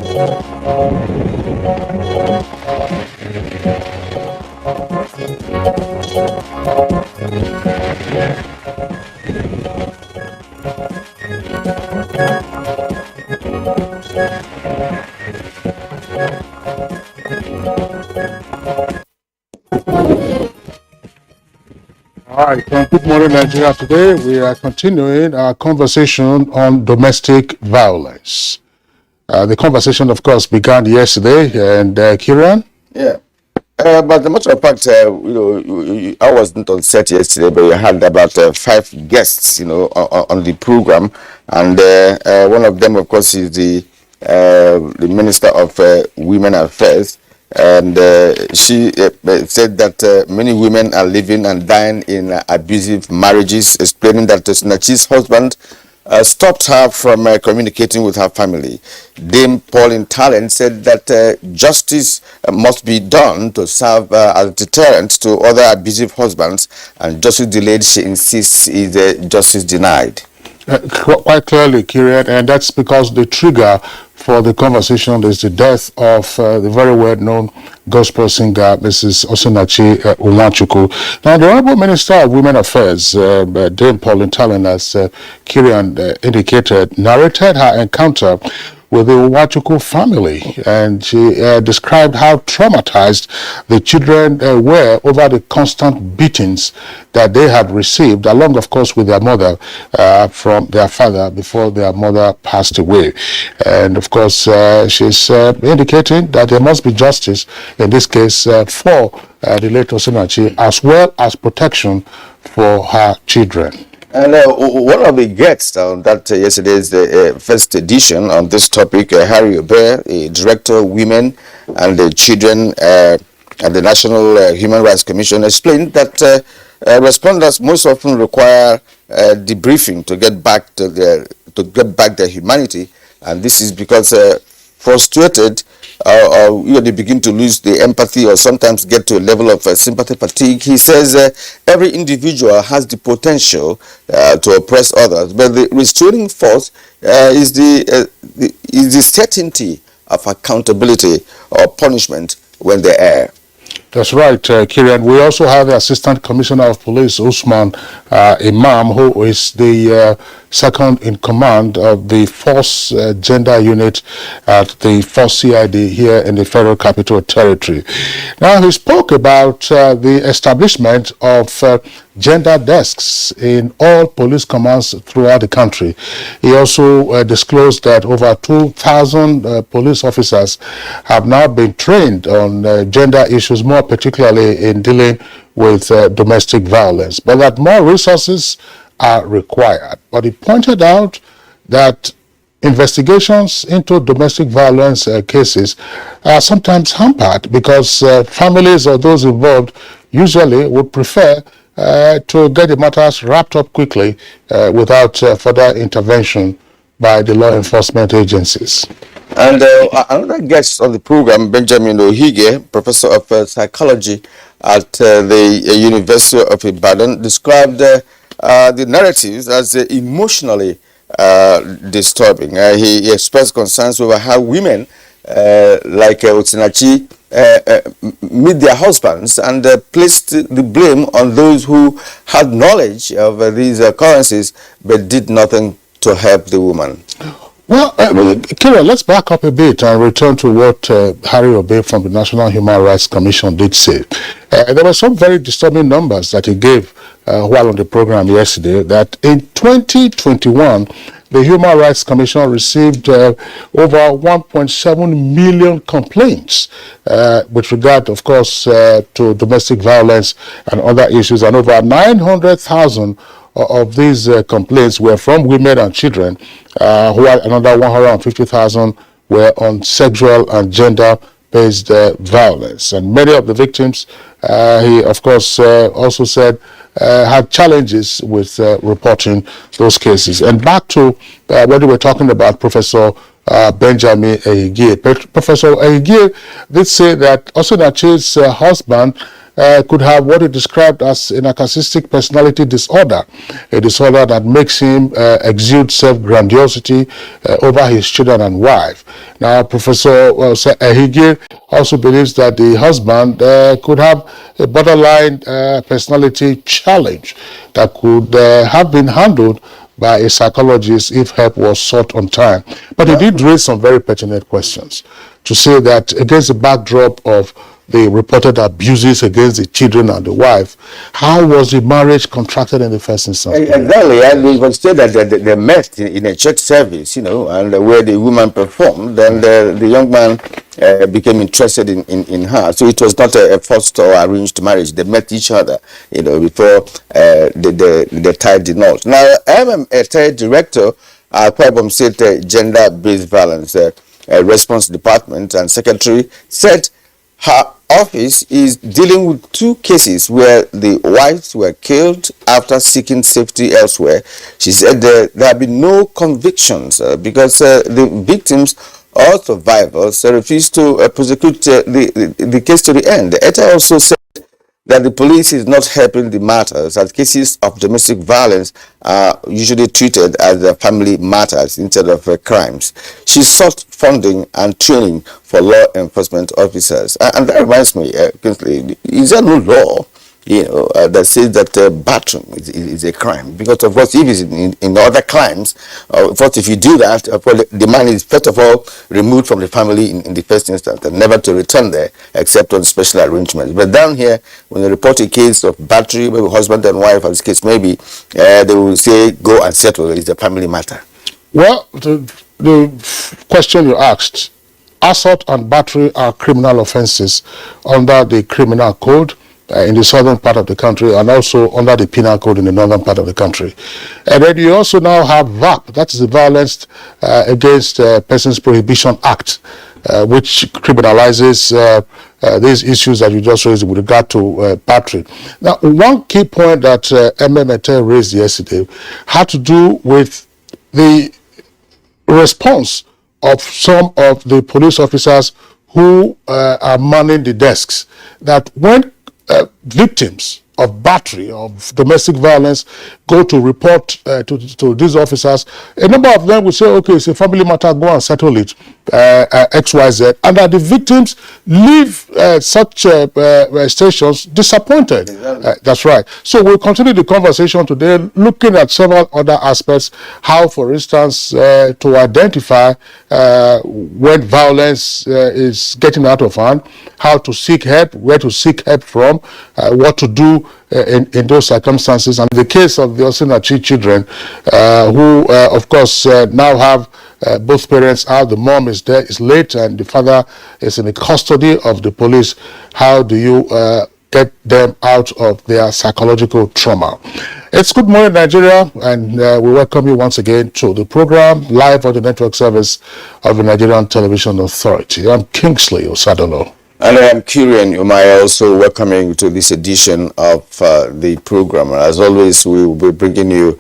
All right, from Good Morning Nigeria today, we are continuing our conversation on domestic violence. The conversation, of course, began yesterday, and Kiran? Yeah. But the matter of fact, I wasn't on set yesterday, but we had about 5 guests, on the program, and one of them, of course, is the Minister of Women Affairs, and she said that many women are living and dying in abusive marriages, explaining that Osinachi's husband stopped her from communicating with her family. Dame Pauline Talent said that justice must be done to serve as a deterrent to other abusive husbands, and justice delayed, she insists, is justice denied. Quite clearly, Kiran, and that's because the trigger for the conversation is the death of the very well-known gospel singer, Mrs. Osinachi Nwachukwu. Now, the Honorable Minister of Women Affairs, Dame Pauline Talent, as Kiran indicated, narrated her encounter with the Nwachukwu family, and she described how traumatized the children were over the constant beatings that they had received, along, of course, with their mother from their father before their mother passed away. And, of course, she's indicating that there must be justice, in this case, for the late Osinachi, as well as protection for her children. And one of the guests on that yesterday's first edition on this topic, Harry Obe, a director of women and the children at the National Human Rights Commission, explained that respondents most often require debriefing to get back to their humanity, and this is because frustrated, they begin to lose the empathy or sometimes get to a level of sympathy fatigue. He says every individual has the potential to oppress others, but the restraining force is the certainty of accountability or punishment when they err. That's right, Kiran. We also have the Assistant Commissioner of Police, Usman Imam, who is the second in command of the Force Gender Unit at the Force CID here in the Federal Capital Territory. Now, he spoke about the establishment of gender desks in all police commands throughout the country. He also disclosed that over 2,000 police officers have now been trained on gender issues, more particularly in dealing with domestic violence, but that more resources are required. But he pointed out that investigations into domestic violence cases are sometimes hampered because families or those involved usually would prefer to get the matters wrapped up quickly without further intervention by the law enforcement agencies. And another guest on the program, Benjamin Ohige, professor of psychology at the University of Ibadan, described the narratives as emotionally disturbing. He expressed concerns over how women like Osinachi meet their husbands and placed the blame on those who had knowledge of these occurrences but did nothing to help the woman. Well, Kira, let's back up a bit and return to what Harry Obe from the National Human Rights Commission did say. There were some very disturbing numbers that he gave while on the program yesterday, that in 2021, the Human Rights Commission received over 1.7 million complaints with regard, of course, to domestic violence and other issues, and over 900,000 of these complaints were from women and children, while another 150,000 were on sexual and gender-based violence. And many of the victims, he of course also said, had challenges with reporting those cases. And back to what we were talking about, Professor Benjamin Ehigie. Professor Ehigie did say that Osinachi's husband could have what he described as a narcissistic personality disorder, a disorder that makes him exude self-grandiosity over his children and wife. Now, Professor Ehigie also believes that the husband could have a borderline personality challenge that could have been handled by a psychologist if help was sought on time. But he did raise some very pertinent questions to say that against the backdrop of the reported abuses against the children and the wife, how was the marriage contracted in the first instance? Exactly, and we would say that they met in a church service, you know, and where the woman performed, and the young man became interested in her. So it was not a forced or arranged marriage. They met each other, you know, before they tied the knot. Now, I'm a third director at Kwabom State Gender-Based Violence Response Department, and Secretary said her office is dealing with 2 cases where the wives were killed after seeking safety elsewhere. She said there have been no convictions because the victims or survivors refused to prosecute the case to the end. ETA also said that the police is not helping the matters, as cases of domestic violence are usually treated as family matters instead of crimes. She sought funding and training for law enforcement officers. And that reminds me, Kingsley, is there no law, you know, that says that bathroom is a crime? Because of course, if it's in other crimes, first if you do that, the man is first of all removed from the family in the first instance and never to return there except on special arrangements. But down here, when they report a case of battery, maybe husband and wife, as case maybe, they will say go and settle. It's a family matter. Well, the question you asked, assault and battery are criminal offenses under the criminal code in the southern part of the country, and also under the penal code in the northern part of the country. And then you also now have VAP, that is the Violence Against Persons Prohibition Act, which criminalizes these issues that you just raised with regard to battery. Now, one key point that MMT raised yesterday had to do with the response of some of the police officers who are manning the desks, that when victims of battery, of domestic violence, go to report to these officers, a number of them will say, okay, it's a family matter, go and settle it, XYZ, and that the victims leave such stations disappointed. That's right. So we'll continue the conversation today, looking at several other aspects, how, for instance, to identify when violence is getting out of hand, how to seek help, where to seek help from, what to do in those circumstances. And in the case of the Osinachi children, who, of course, now have both parents out, the mom is there, is late, and the father is in the custody of the police, how do you get them out of their psychological trauma? It's Good Morning Nigeria, and we welcome you once again to the program, live on the network service of the Nigerian Television Authority. I'm Kingsley Osadolo. And I am Kieran Umaya, also welcoming you to this edition of the program. As always, we will be bringing you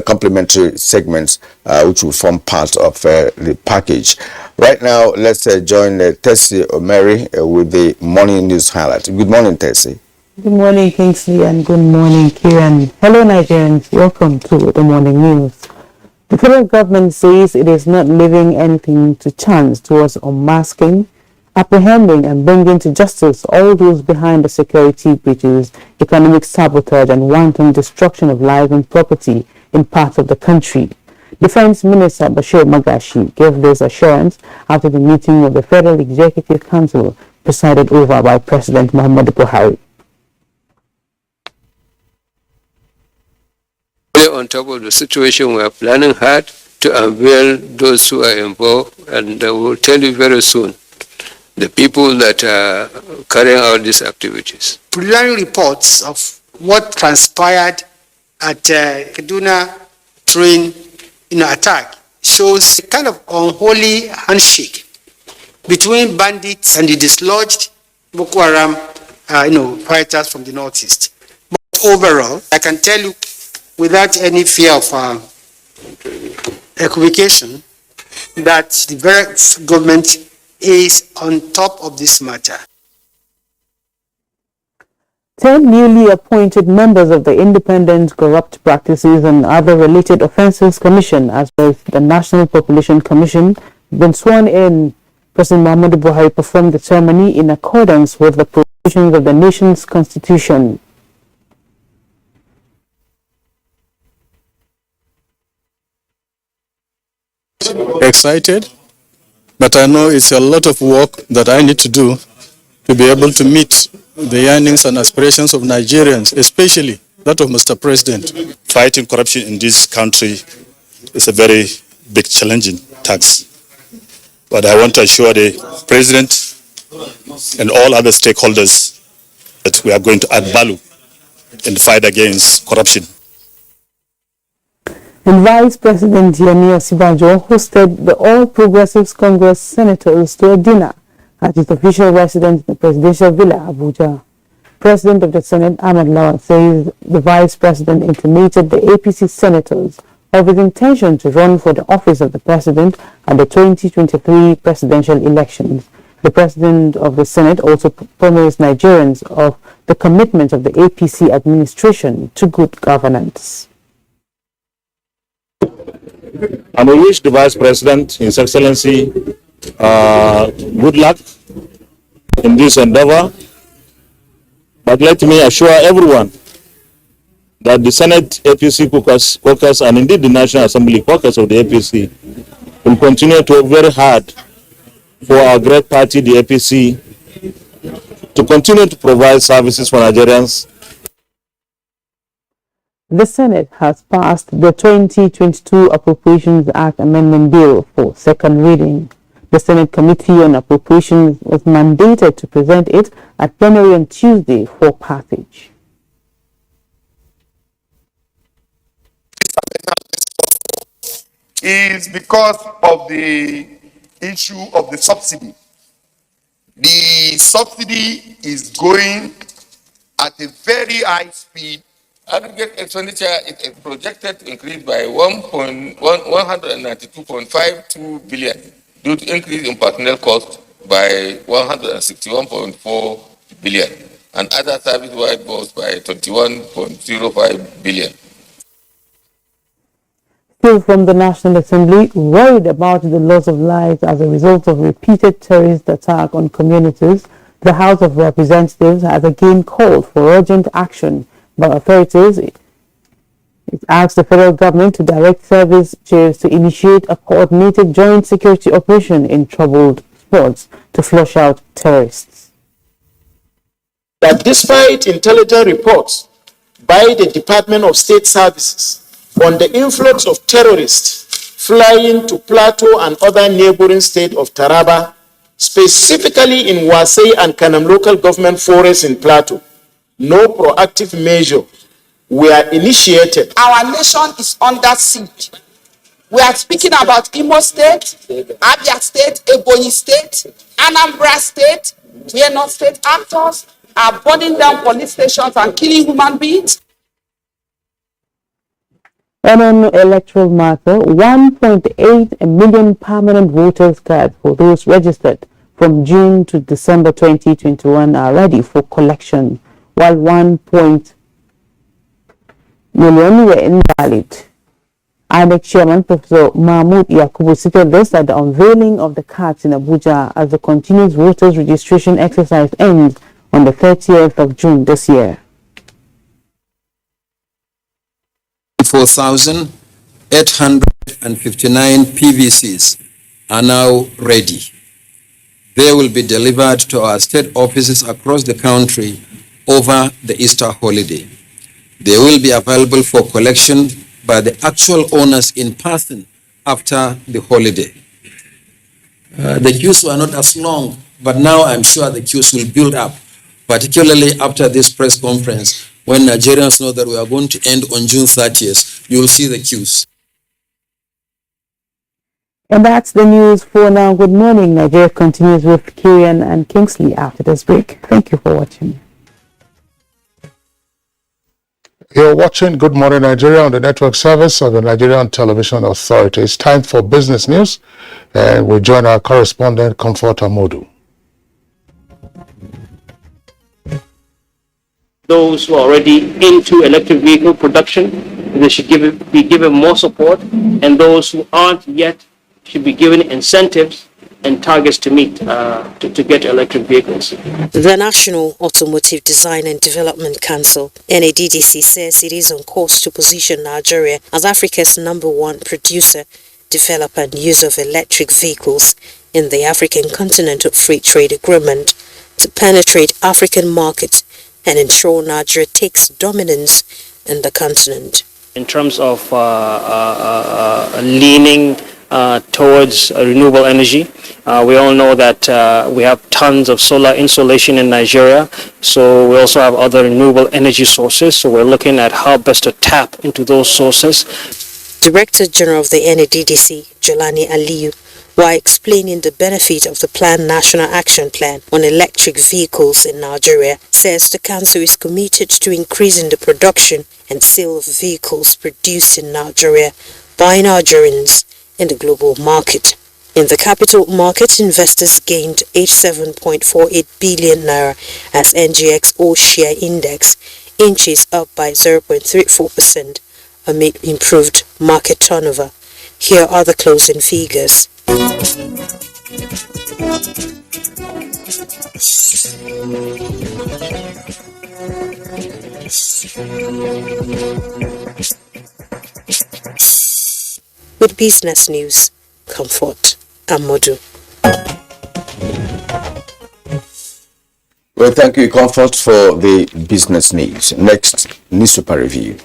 complimentary segments which will form part of the package. Right now, let's join Tessie Omeri with the morning news highlight. Good morning, Tessie. Good morning, Kingsley, and good morning, Kieran. Hello, Nigerians. Welcome to the morning news. The federal government says it is not leaving anything to chance towards unmasking, apprehending and bringing to justice all those behind the security breaches, economic sabotage and wanton destruction of life and property in parts of the country. Defense Minister Bashir Magashi gave this assurance after the meeting of the Federal Executive Council presided over by President Muhammadu Buhari. On top of the situation, we are planning hard to unveil those who are involved, and we'll tell you very soon the people that are carrying out these activities. Preliminary reports of what transpired at Kaduna train attack shows a kind of unholy handshake between bandits and the dislodged Boko Haram fighters from the northeast. But overall, I can tell you without any fear of equivocation that the various government is on top of this matter. 10 newly appointed members of the Independent Corrupt Practices and Other Related Offences Commission, as well as the National Population Commission, have been sworn in. President Muhammadu Buhari performed the ceremony in accordance with the provisions of the nation's constitution. Excited, but I know it's a lot of work that I need to do to be able to meet the yearnings and aspirations of Nigerians, especially that of Mr. President. Fighting corruption in this country is a very big challenging task. But I want to assure the President and all other stakeholders that we are going to add value in the fight against corruption. And Vice President Yemi Osinbajo hosted the All Progressives Congress senators to a dinner at his official residence in the presidential villa, Abuja. President of the Senate, Ahmed Lawal, says the Vice President intimated the APC senators of his intention to run for the office of the President at the 2023 presidential elections. The President of the Senate also promised Nigerians of the commitment of the APC administration to good governance. And we wish the Vice President, His Excellency, good luck in this endeavor. But let me assure everyone that the Senate APC caucus and indeed the National Assembly caucus of the APC will continue to work very hard for our great party, the APC, to continue to provide services for Nigerians. The Senate has passed the 2022 Appropriations Act Amendment Bill for second reading. The Senate Committee on Appropriations was mandated to present it at plenary on Tuesday for passage. Is because of the issue of the subsidy. The subsidy is going at a very high speed. Aggregate expenditure is projected to increase by 192.52 billion due to increase in personnel cost by 161.4 billion and other service-wide costs by 21.05 billion. Still from the National Assembly, worried about the loss of lives as a result of repeated terrorist attack on communities, the House of Representatives has again called for urgent action by authorities. It asked the federal government to direct service chiefs to initiate a coordinated joint security operation in troubled spots to flush out terrorists. That despite intelligence reports by the Department of State Services on the influx of terrorists flying to Plateau and other neighboring states of Taraba, specifically in Wasai and Kanam local government forests in Plateau, no proactive measures were initiated. Our nation is under siege. We are speaking about Imo State, Abia State, Ebonyi State, Anambra State, where non-state actors are burning down police stations and killing human beings. And on electoral matter, 1.8 million permanent voters cards for those registered from June to December 2021 are ready for collection, while 1 million were invalid. INEC Chairman Professor Mahmoud Yakubu cited this at the unveiling of the cards in Abuja as the continuous voters registration exercise ends on the 30th of June this year. 4,859 PVCs are now ready. They will be delivered to our state offices across the country over the Easter holiday. They will be available for collection by the actual owners in person after the holiday. The queues were not as long, but now I'm sure the queues will build up, particularly after this press conference. When Nigerians know that we are going to end on June 30th, you will see the queues. And that's the news for now. Good morning. Nigeria continues with Kirian and Kingsley after this break. Thank you for watching. You're watching Good Morning Nigeria on the network service of the Nigerian Television Authority. It's time for business news, and we join our correspondent, Comfort Amodu. Those who are already into electric vehicle production, they should be given more support, and those who aren't yet should be given incentives and targets to meet to get electric vehicles. The National Automotive Design and Development Council, NADDC, says it is on course to position Nigeria as Africa's #1 producer, developer and user of electric vehicles in the African Continental Free Trade Agreement to penetrate African markets and ensure Nigeria takes dominance in the continent. In terms of leaning towards renewable energy, we all know that we have tons of solar insolation in Nigeria, so we also have other renewable energy sources, so we're looking at how best to tap into those sources. Director General of the NADDC, Jelani Aliyu, while explaining the benefit of the planned National Action Plan on electric vehicles in Nigeria, says the council is committed to increasing the production and sale of vehicles produced in Nigeria by Nigerians in the global market. In the capital market, investors gained 87.48 billion naira as NGX all-share index inches up by 0.34% amid improved market turnover. Here are the closing figures. With business news, Comfort Amodu. Well, thank you, Comfort, for the business news. Next, newspaper review.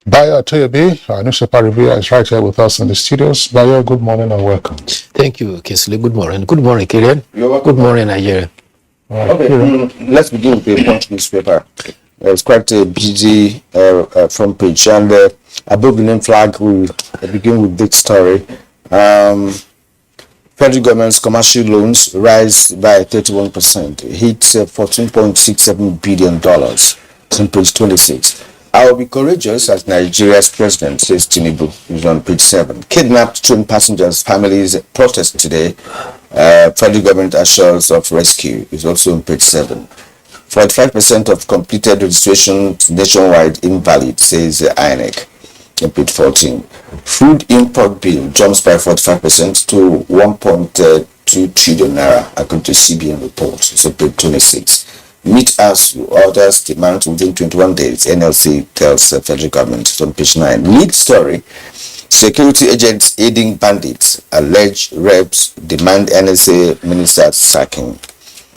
Bayo Toyobi, our newspaper reviewer, is right here with us in the studios. Bayo, good morning and welcome. Thank you, Kinsley. Good morning. Good morning, Kirian. Good morning, Nigeria. Okay, let's begin with the Punch newspaper. It's quite a busy front page, and above the name flag, we begin with this story. Federal government's commercial loans rise by 31%, hit $14.67 billion. It's on page 26. I will be courageous as Nigeria's president, says Tinubu, is on page 7. Kidnapped train passengers' families protest today. Federal government assures of rescue is also on page 7. 45% of completed registrations nationwide invalid, says INEC, on page 14. Food import bill jumps by 45% to 1.2 trillion naira, according to CBN report. So page 26. Meet us, orders demand within 21 days, NLC tells the federal government. On page 9. Lead story. Security agents aiding bandits. Alleged reps demand NSA minister sacking.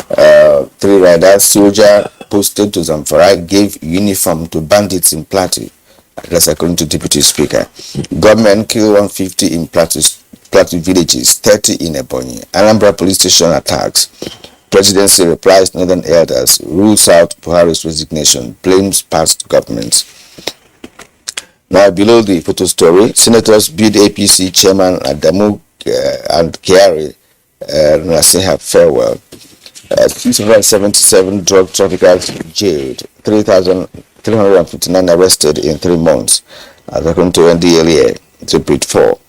3 riders, soldier posted to Zamfara, gave uniform to bandits in Plateau. That's according to Deputy Speaker. Government kill 150 in Plateau villages, 30 in Ebonyi. Anambra police station attacks. Presidency replies Northern elders, rules out Buhari's resignation, blames past governments. Now below the photo story, senators bid APC chairman Adamu and Kyari Nasiha farewell. 677 drug traffickers jailed, 3,359 arrested in 3 months, according to NDLEA, to page 4.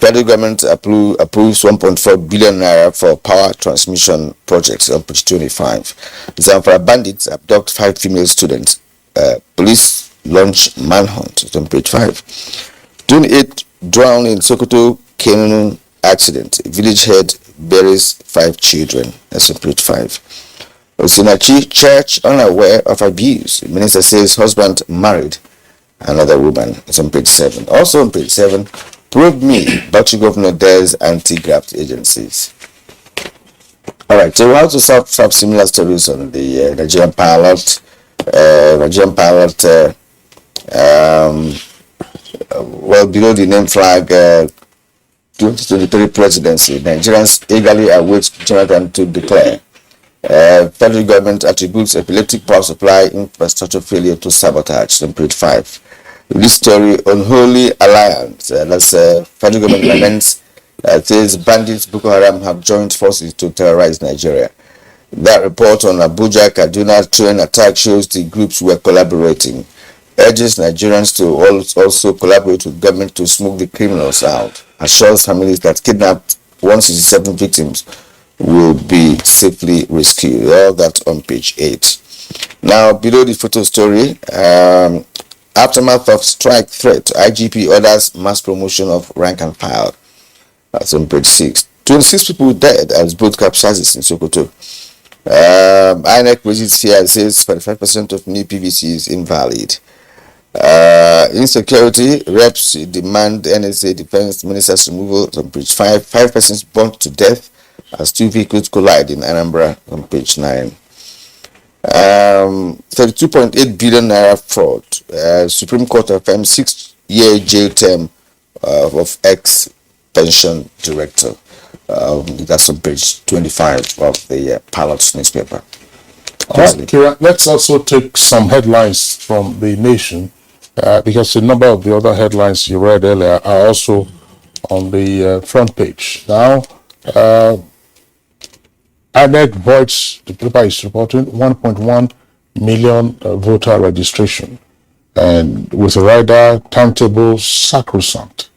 Federal government approves 1.4 billion naira for power transmission projects on page 25. Zamfara bandits abduct 5 female students. Police launch manhunt on page 5. 28 drowned in Sokoto canoe accident. Village head buries 5 children. That's on page 5. Osinachi church unaware of abuse. Minister says husband married another woman. It's on page 7. Also on page 7. Probe me, Bauchi governor dares anti-graft agencies. All right, so we have to have similar stories on the Nigerian pilot. Well, below the name flag, 2023 presidency, Nigerians eagerly await Jonathan to declare. Federal government attributes epileptic power supply infrastructure failure to sabotage. On page 5. This story, Unholy Alliance, that's federal government laments, says bandits Boko Haram have joined forces to terrorize Nigeria. That report on Abuja Kaduna train attack shows the groups were collaborating. Urges Nigerians to also collaborate with government to smoke the criminals out. Assures families that kidnapped 167 victims will be safely rescued. All that on page 8. Now, below the photo story, aftermath of strike threat, IGP orders mass promotion of rank and file. That's on page 6. 26 people died as boat capsizes in Sokoto. INEC raises fear and says 45% of new PVC is invalid. Insecurity, reps demand NSA defense minister's removal on page 5. 5 persons burnt to death as 2 vehicles collide in Anambra on page 9. 32.8 billion naira fraud. Supreme Court affirms 6-year jail term of ex-pension director. That's on page 25 of the Pilot newspaper. Kira, let's also take some headlines from the Nation, because a number of the other headlines you read earlier are also on the front page. Now, INEC voids, the paper is reporting 1.1 million voter registration, and with a rider timetable sacrosanct.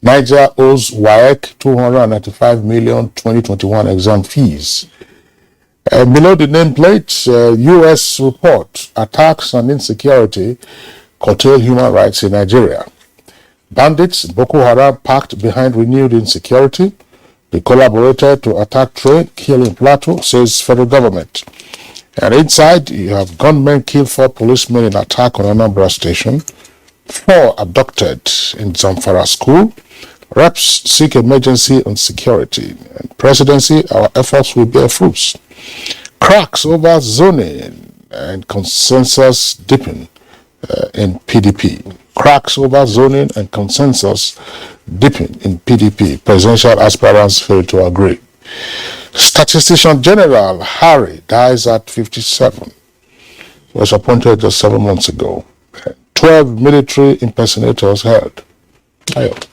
Niger owes WAEC 295 million 2021 exam fees. Below the nameplate, U.S. report, attacks and insecurity curtail human rights in Nigeria. Bandits, Boko Haram packed behind renewed insecurity. They collaborated to attack train, killing Plateau, says federal government. And inside, you have gunmen kill 4 policemen in attack on Anambra station. 4 abducted in Zamfara school. Reps seek emergency on security. And presidency, our efforts will bear fruits. Cracks over zoning and consensus deepen in PDP. Cracks over zoning and consensus deepen in PDP. Presidential aspirants fail to agree. Statistician General Harry dies at 57. He was appointed just 7 months ago. 12 military impersonators held. Ayo.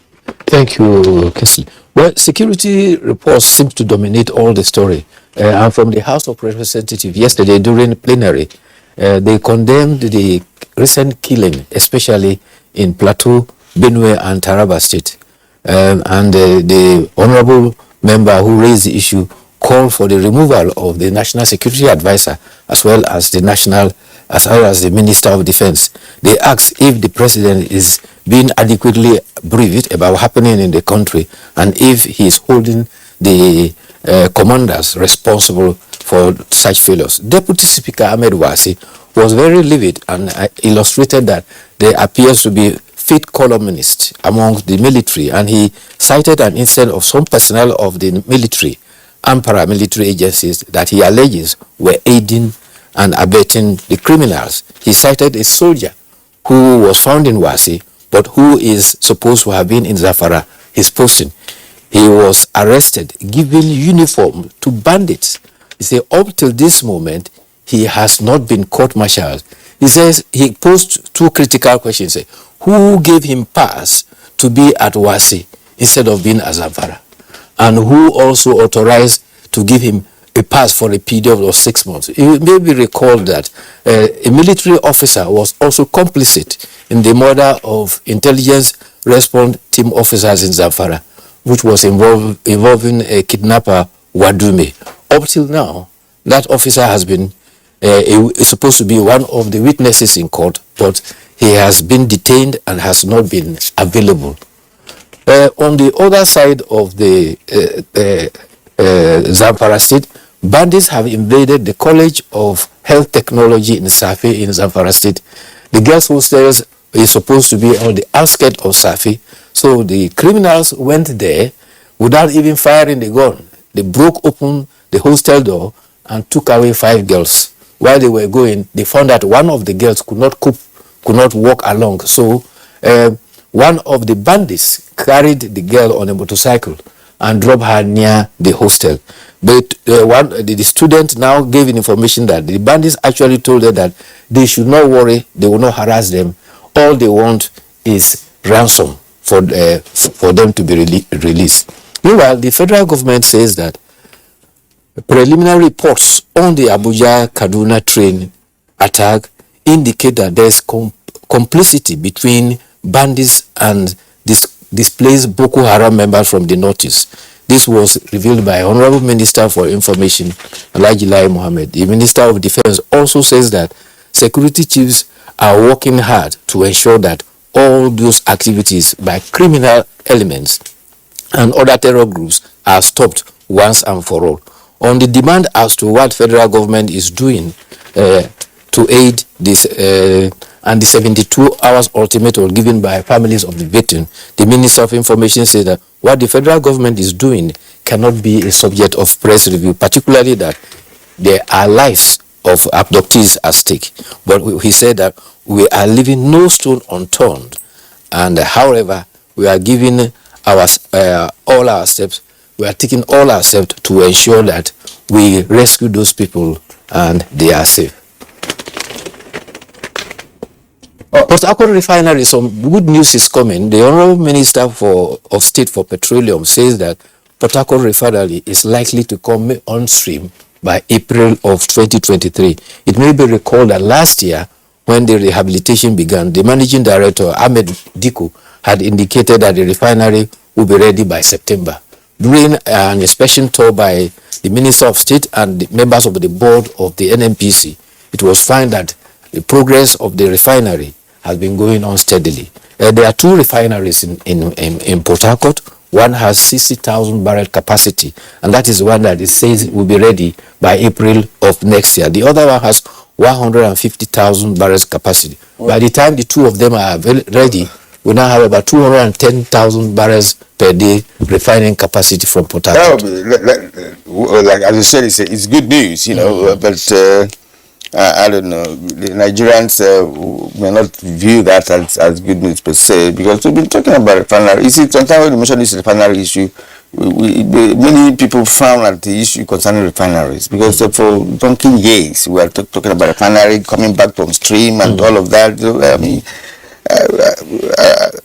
Thank you, Kesley. Well, security reports seem to dominate all the story. And from the House of Representatives yesterday during plenary, they condemned the recent killing, especially in Plateau, Benue, and Taraba State. And the honorable member who raised the issue called for the removal of the National Security Advisor as well as the Minister of Defense. They asked if the president is being adequately briefed about what's happening in the country and if he is holding the commanders responsible for such failures. Deputy Speaker Ahmed Wasi was very livid and illustrated that there appears to be fit columnists among the military, and he cited an incident of some personnel of the military and paramilitary agencies that he alleges were aiding and abetting the criminals. He cited a soldier who was found in Wasi, but who is supposed to have been in Zafara, his posting. He was arrested, given uniform to bandits. He said up till this moment, he has not been court-martialed. He says he posed 2 critical questions. Who gave him pass to be at Wasi instead of being at Zamfara? And who also authorized to give him a pass for a period of 6 months? You may be recalled that a military officer was also complicit in the murder of intelligence response team officers in Zamfara, which was involving a kidnapper, Wadume. Up till now, that officer has been is supposed to be one of the witnesses in court, but he has been detained and has not been available. On the other side of the Zamfara State, bandits have invaded the College of Health Technology in Safi in Zamfara State. The girls' hostels is supposed to be on the outskirts of Safi, so the criminals went there without even firing the gun. They broke open the hostel door and took away 5 girls. While they were going, they found that one of the girls could not cope, could not walk along. So one of the bandits carried the girl on a motorcycle and dropped her near the hostel. But the student now gave information that the bandits actually told her that they should not worry, they will not harass them. All they want is ransom for them to be released. Meanwhile, the federal government says that preliminary reports on the Abuja-Kaduna train attack indicate that there's complicity between bandits and displaced Boko Haram members from the northeast. This was revealed by Honorable Minister for Information, Alhaji Lai Mohammed. The Minister of Defense also says that security chiefs are working hard to ensure that all those activities by criminal elements and other terror groups are stopped once and for all. On the demand as to what federal government is doing to aid this and the 72 hours ultimatum given by families of the victim, the Minister of Information said that what the federal government is doing cannot be a subject of press review, particularly that there are lives of abductees at stake. But he said that we are leaving no stone unturned, and however, we are giving all our steps, we are taking all our steps to ensure that we rescue those people and they are safe. Port Harcourt Refinery, some good news is coming. The Honorable Minister of State for Petroleum says that Port Harcourt Refinery is likely to come on stream by April of 2023. It may be recalled that last year, when the rehabilitation began, the Managing Director, Ahmed Diko, had indicated that the refinery will be ready by September. During an inspection tour by the Minister of State and the members of the board of the NNPC, it was found that the progress of the refinery has been going on steadily. There are two refineries in Port Harcourt. One has 60,000 barrel capacity, and that is the one that it says will be ready by April of next year. The other one has 150,000 barrels capacity. By the time the two of them are ready, we now have about 210,000 barrels per day refining capacity from Port Harcourt. Like as you said, it's good news, you know, but I don't know, the Nigerians may not view that as good news per se, because we've been talking about refinery. You see, sometimes when you mention this refinery issue, many people frown at the issue concerning refineries, because for donkey years we are talking about refinery coming back from stream and all of that.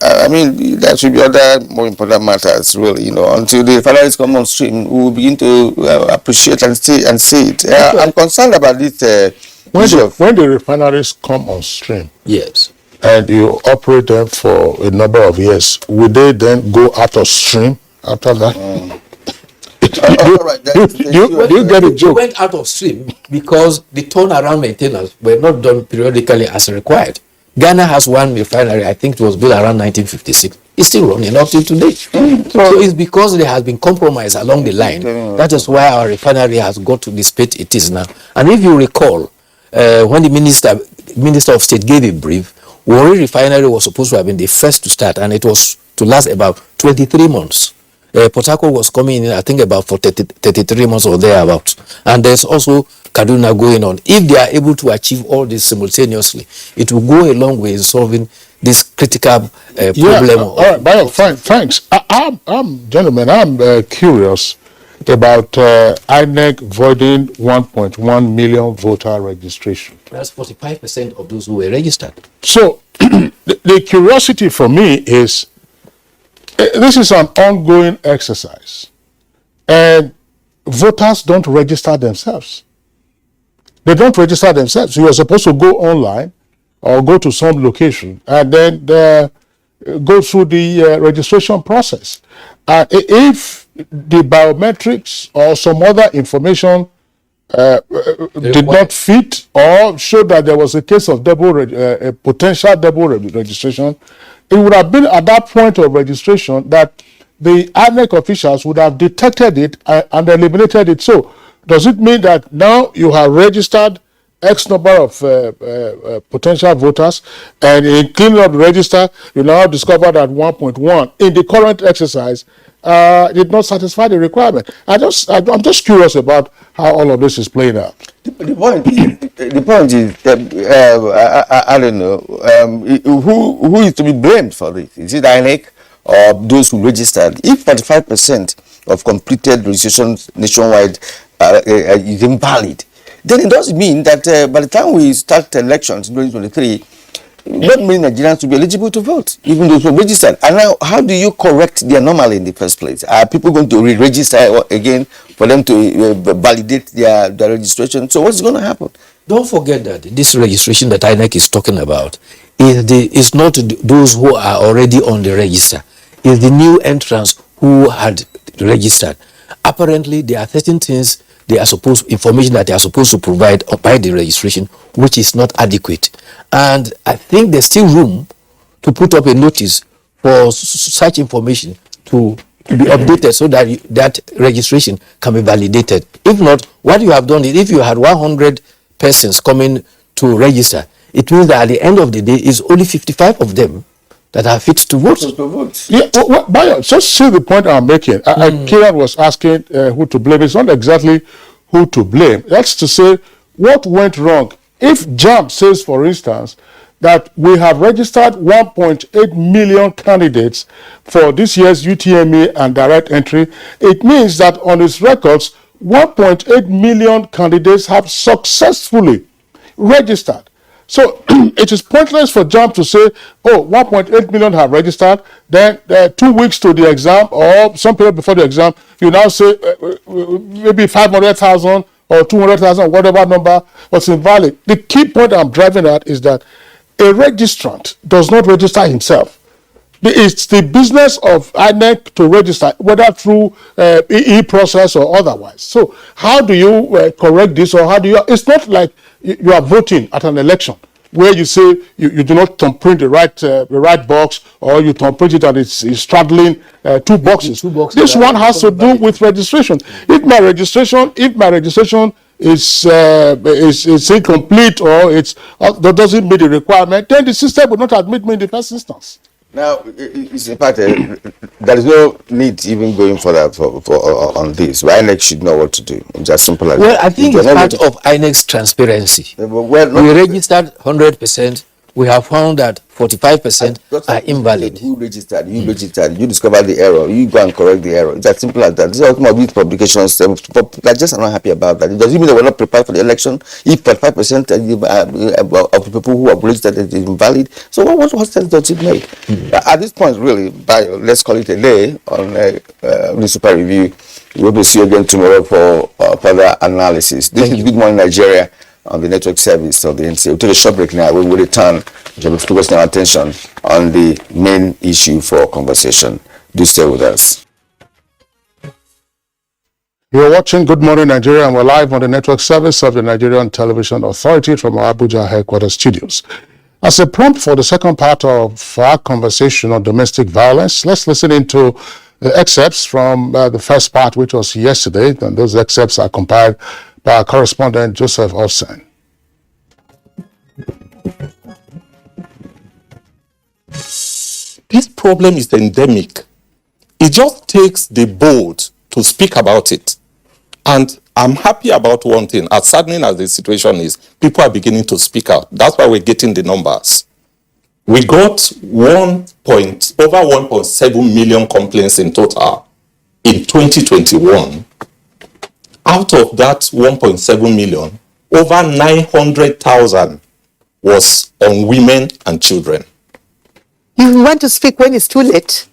I mean, there should be other more important matters, really. You know, until the refineries come on stream, we will begin to appreciate and see it. I'm concerned about this. When the refineries come on stream, yes, and you operate them for a number of years, will they then go out of stream after that? Do you get a joke? They went out of stream because the turnaround maintenance were not done periodically as required. Ghana has one refinery, I think it was built around 1956. It's still running up till today. So it's because there has been compromise along the line. That is why our refinery has got to the state it is now. And if you recall, when the Minister of State gave a brief, Warri Refinery was supposed to have been the first to start, and it was to last about 23 months. Port Harcourt was coming in, I think, about for 33 months or thereabouts. And there's also Kaduna going on. If they are able to achieve all this simultaneously, it will go a long way in solving this critical problem. All right, Bayo, fine, thanks. Gentlemen, I'm curious about INEC voiding 1.1 million voter registration. That's 45% of those who were registered. So the curiosity for me is, this is an ongoing exercise, and voters don't register themselves. They don't register themselves. You are supposed to go online or go to some location and then go through the registration process. If the biometrics or some other information did not fit or showed that there was a case of potential double registration, it would have been at that point of registration that the INEC officials would have detected it and eliminated it. So does it mean that now you have registered X number of potential voters, and in cleaning up the register, you now discover that 1.1 in the current exercise did not satisfy the requirement. I'm just curious about how all of this is playing out. The point is, I don't know, who is to be blamed for this? Is it INEC or those who registered? If 45% of completed registrations nationwide is invalid, then it does mean that by the time we start elections in 2023, not many Nigerians will be eligible to vote, even those who are registered. And now, how do you correct the anomaly in the first place? Are people going to re-register again for them to validate their registration? So what's going to happen? Don't forget that this registration that INEC is talking about is not those who are already on the register. It's the new entrants who had registered. Apparently, there are certain things information that they are supposed to provide by the registration, which is not adequate. And I think there's still room to put up a notice for such information to be updated so that that registration can be validated. If not, what you have done is, if you had 100 persons coming to register, it means that at the end of the day, it's only 55 of them that are fit to vote. Yeah, well, just see the point I'm making. Kieran was asking who to blame. It's not exactly who to blame. That's to say, what went wrong? If JAMB says, for instance, that we have registered 1.8 million candidates for this year's UTME and direct entry, it means that on its records, 1.8 million candidates have successfully registered. So it is pointless for JAMB to say, oh, 1.8 million have registered, then 2 weeks to the exam or some period before the exam, you now say maybe 500,000 or 200,000, whatever number was invalid. The key point I'm driving at is that a registrant does not register himself. It's the business of INEC to register, whether through e-process or otherwise. So how do you correct this, or how do you? It's not like you are voting at an election where you say you do not thumbprint the right box, or you thumbprint it and it's straddling two boxes. This one has to do with registration. If my registration is incomplete, or that doesn't meet the requirement, then the system will not admit me in the first instance. Now, it's in fact, there is no need even going further on this. INEC should know what to do. It's as simple as I think it's part of INEC's transparency. We registered 100%. We have found that 45% are invalid. Who registered? You registered. You discovered the error. You go and correct the error. It's as simple as that. This is what these publications. They're just not happy about that. It doesn't mean they were not prepared for the election. If 45% of the people who have registered is invalid, so what sense does it make? At this point, really, let's call it a day on the super review. We will see you again tomorrow for further analysis. This is Good Morning Nigeria on the network service of the NTA. We'll take a short break now. We will return to focus our attention on the main issue for conversation. Do stay with us. You're watching Good Morning Nigeria, and we're live on the network service of the Nigerian Television Authority from our Abuja headquarters studios. As a prompt for the second part of our conversation on domestic violence, let's listen into the excerpts from the first part, which was yesterday, and those excerpts are compiled by our correspondent Joseph Olsen. This problem is endemic. It just takes the bold to speak about it. And I'm happy about one thing. As saddening as the situation is, people are beginning to speak out. That's why we're getting the numbers. We got over 1.7 million complaints in total in 2021. Out of that 1.7 million, over 900,000 was on women and children. You want to speak when it's too late?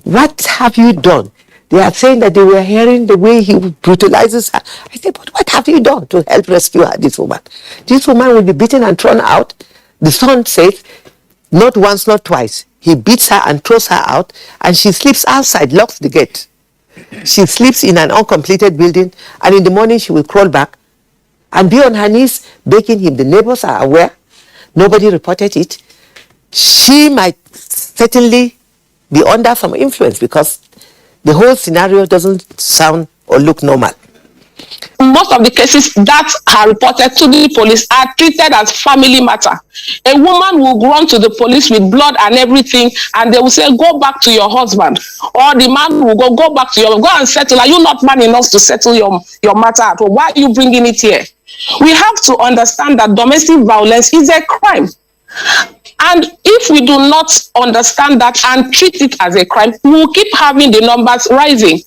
What have you done? They are saying that they were hearing the way he brutalizes her. I said, but what have you done to help rescue her, this woman? This woman will be beaten and thrown out. The son says, not once, not twice. He beats her and throws her out, and she sleeps outside, locks the gate. She sleeps in an uncompleted building, and in the morning she will crawl back and be on her knees begging him. The neighbors are aware. Nobody reported it. She might certainly be under some influence because the whole scenario doesn't sound or look normal. Most of the cases that are reported to the police are treated as family matter. A woman will run to the police with blood and everything, and they will say, go back to your husband. Or the man will go back to go and settle. Are you not man enough to settle your matter at home? Why are you bringing it here? We have to understand that domestic violence is a crime. And if we do not understand that and treat it as a crime, we will keep having the numbers rising.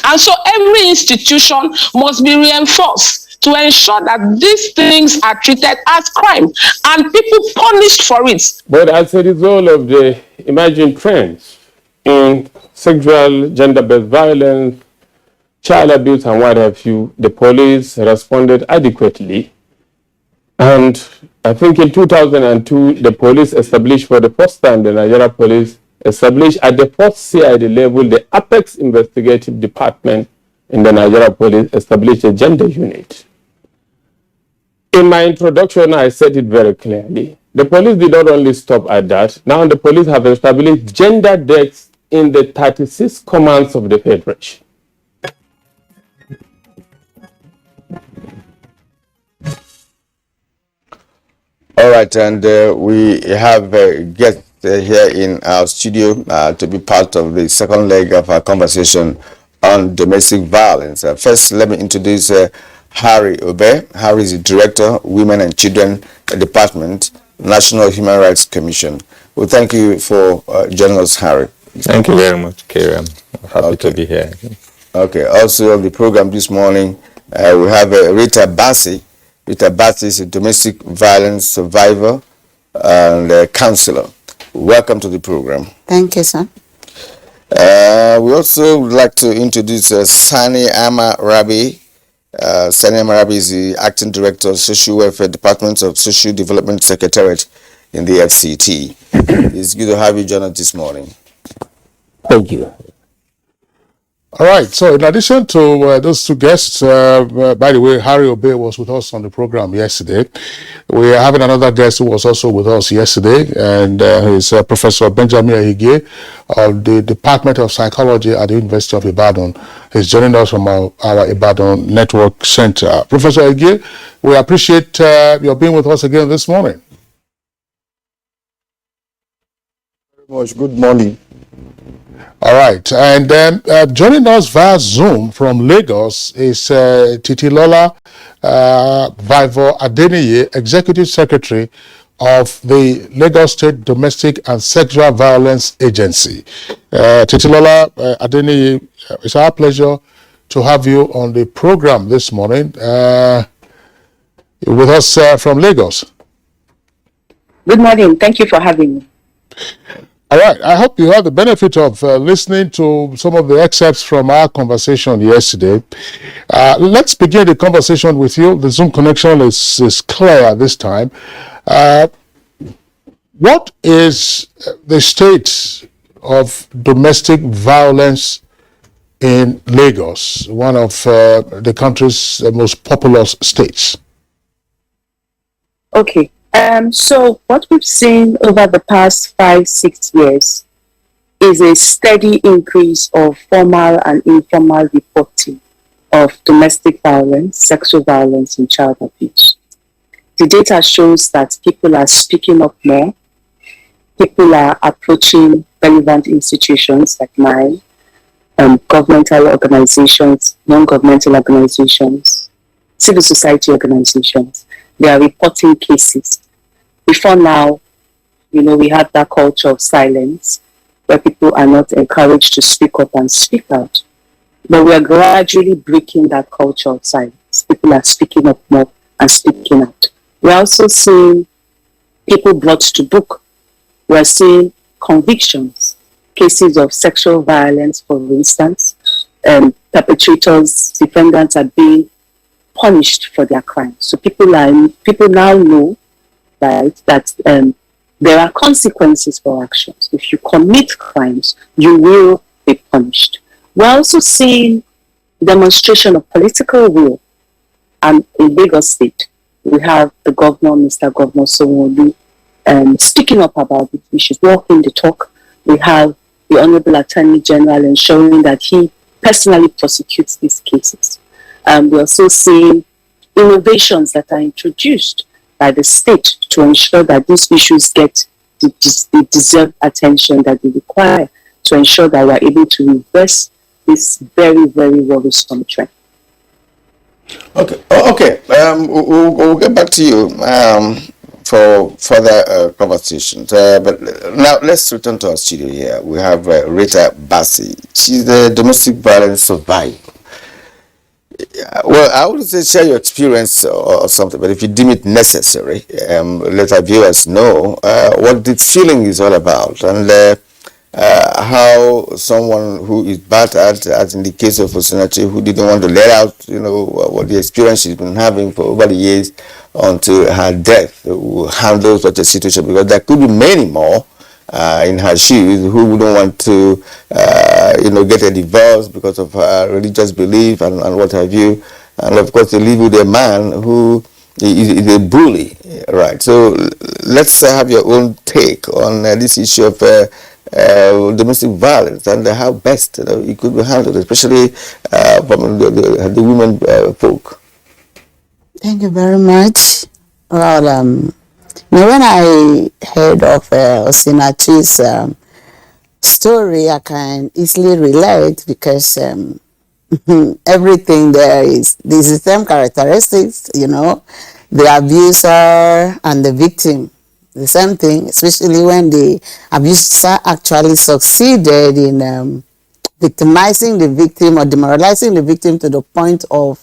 And so every institution must be reinforced to ensure that these things are treated as crime and people punished for it. But as a result of the emerging trends in sexual, gender-based violence, child abuse, and what have you, the police responded adequately. And I think in 2002, the police established for the first time, the Nigeria police established at the first CID level, the Apex Investigative Department in the Nigeria police established a gender unit. In my introduction, I said it very clearly. The police did not only stop at that. Now the police have established gender desks in the 36 commands of the Federation. All right, and we have a guest here in our studio to be part of the second leg of our conversation on domestic violence. First, let me introduce Harry Obe. Harry is the Director, Women and Children Department, National Human Rights Commission. Well, thank you for joining us, Harry. Thank you very much, Kerry. I'm happy to be here. Okay, also on the program this morning, we have Rita Bassi. Rita Bassi is a domestic violence survivor and counselor. Welcome to the program. Thank you, sir. We also would like to introduce Sani Ama Rabi. Sani Ama Rabi is the Acting Director of Social Welfare Department of Social Development Secretariat in the FCT. It's good to have you join us this morning. Thank you. All right. So in addition to those two guests, by the way, Harry Obe was with us on the program yesterday. We are having another guest who was also with us yesterday, and he's Professor Benjamin Ehige of the Department of Psychology at the University of Ibadan. He's joining us from our Ibadan Network Center. Professor Ehige, we appreciate your being with us again this morning. Very much. Good morning. All right, and then joining us via Zoom from Lagos is Titilola Vivo Adeniyi, Executive Secretary of the Lagos State Domestic and Sexual Violence Agency. Titilola Adeniyi, it's our pleasure to have you on the program this morning with us from Lagos. Good morning. Thank you for having me. All right. I hope you had the benefit of listening to some of the excerpts from our conversation yesterday. Let's begin the conversation with you. The Zoom connection is clear this time. What is the state of domestic violence in Lagos, one of the country's most populous states? Okay. So what we've seen over the past 5-6 years is a steady increase of formal and informal reporting of domestic violence, sexual violence, and child abuse. The data shows that people are speaking up more. People are approaching relevant institutions like mine, governmental organizations, non-governmental organizations, civil society organizations. They are reporting cases. Before now, we have that culture of silence where people are not encouraged to speak up and speak out. But we are gradually breaking that culture of silence. People are speaking up more and speaking out. We're also seeing people brought to book. We're seeing convictions, cases of sexual violence, for instance. Perpetrators, defendants are being punished for their crimes. So people now know, right, that there are consequences for actions. If you commit crimes, you will be punished. We're also seeing demonstration of political will. And in Lagos State, we have the governor, Mr. Governor Sanwo-Olu, speaking up about these issues, walking the talk. We have the Honorable Attorney General ensuring that he personally prosecutes these cases. We're also seeing innovations that are introduced by the state to ensure that these issues get the deserved attention that they require to ensure that we're able to reverse this very, very worrisome trend. Okay, we'll get back to you for further conversations. But now let's return to our studio here. We have Rita Bassi. She's the domestic violence survivor. Well, I would say share your experience or something, but if you deem it necessary, let our viewers know what this feeling is all about and how someone who is battered, as in the case of Osinachi, who didn't want to let out, what the experience she's been having for over the years until her death, will handle such a situation, because there could be many more in her shoes who wouldn't want to, get a divorce because of her religious belief and what have you. And of course, they live with a man who is a bully, right? So let's have your own take on this issue of domestic violence and how best it could be handled, especially from the women folk. Thank you very much. Well, when I heard of Osinachi's story, I can easily relate because everything there is the same characteristics, the abuser and the victim. The same thing, especially when the abuser actually succeeded in victimizing the victim or demoralizing the victim to the point of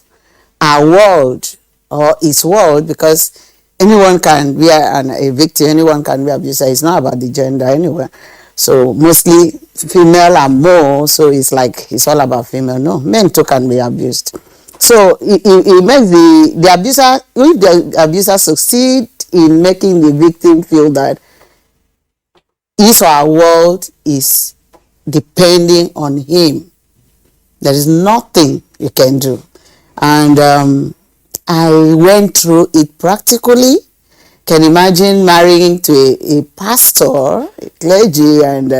our world or his world, because anyone can be a victim, anyone can be abuser. It's not about the gender anywhere. So mostly female and more, so it's like it's all about female. No, men too can be abused. So it makes the abuser, if the abuser succeed in making the victim feel that his or her world is depending on him, there is nothing you can do. And I went through it practically. Can imagine marrying to a pastor, a clergy, and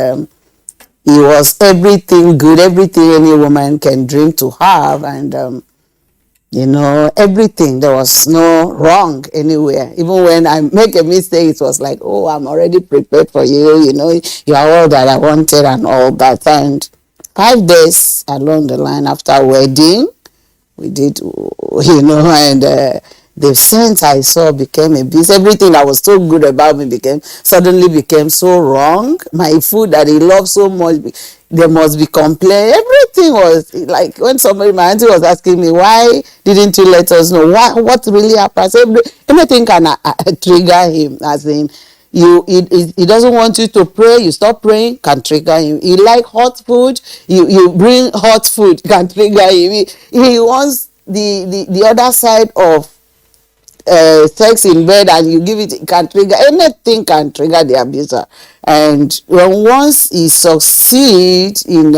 he was everything good, everything any woman can dream to have, and everything. There was no wrong anywhere. Even when I make a mistake, it was like, oh, I'm already prepared for you, you are all that I wanted and all that. And 5 days along the line after wedding, we did, and the sense I saw became a beast. Everything that was so good about me suddenly became so wrong. My food that he loved so much, there must be complaint. Everything was like when my auntie was asking me, why didn't you let us know what really happened? Anything can trigger him, as in he doesn't want you to pray, you stop praying, can trigger him. He like hot food, you bring hot food, can trigger him. He wants the other side of sex in bed, and you give it, can trigger anything, can trigger the abuser. And once he succeeds in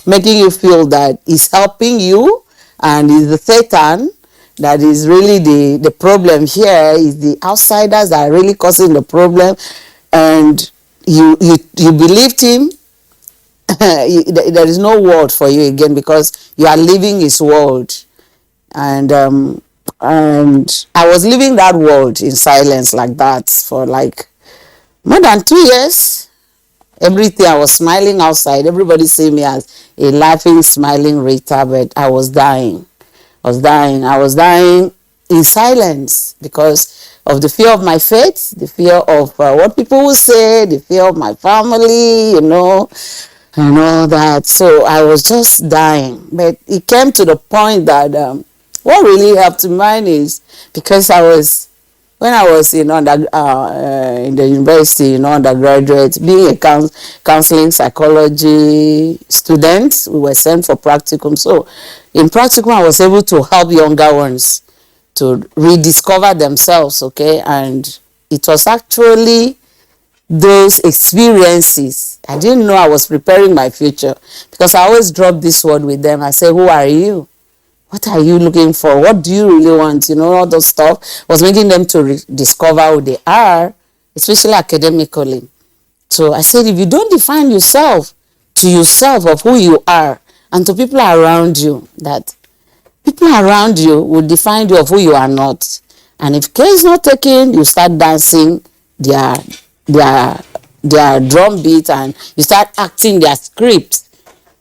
making you feel that he's helping you and is the Satan, that is really the problem here, is the outsiders that are really causing the problem, and you believed him. There is no word for you again, because you are living his world. And I was living that world in silence like that for like more than 2 years. Everything, I was smiling outside. Everybody see me as a laughing, smiling Rita, but I was dying. I was dying in silence because of the fear of my faith, the fear of what people will say, the fear of my family, and all that. So I was just dying. But it came to the point that what really helped mine is because when I was in the university, undergraduate, being a counseling psychology student, we were sent for practicum. So in practicum, I was able to help younger ones to rediscover themselves, okay? And it was actually those experiences. I didn't know I was preparing my future, because I always drop this word with them. I say, who are you? What are you looking for? What do you really want? All those stuff was making them to discover who they are, especially academically. So I said, if you don't define yourself to yourself of who you are and to people around you, that people around you will define you of who you are not. And if care is not taken, you start dancing their their their drum beat and you start acting their script.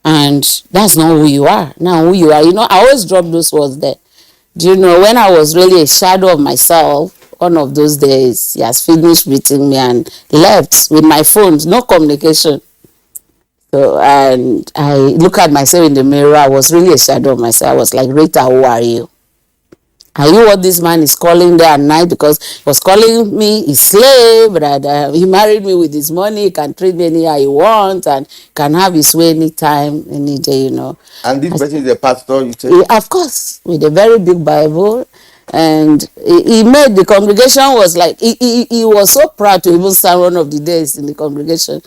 And that's not who you are. Now who you are, you know, I always drop those words there. Do you know, when I was really a shadow of myself, one of those days, he has finished beating me and left with my phone, no communication. So, and I look at myself in the mirror, I was really a shadow of myself. I was like, Rita, who are you? Are you what this man is calling day and night? Because he was calling me his slave, that he married me with his money, he can treat me anyhow he wants, and can have his way anytime, any day, you know. And this person is a pastor, you say? Of course, with a very big Bible. And he made the congregation was like, he was so proud to even stand one of the days in the congregation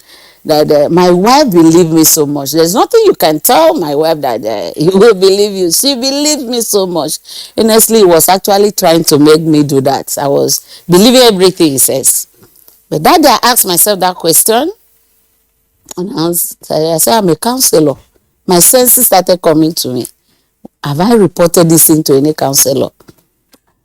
that my wife believed me so much. There's nothing you can tell my wife that he will believe you. She believed me so much. Honestly, he was actually trying to make me do that. I was believing everything he says. But that day I asked myself that question, and I said, I'm a counselor. My senses started coming to me. Have I reported this thing to any counselor?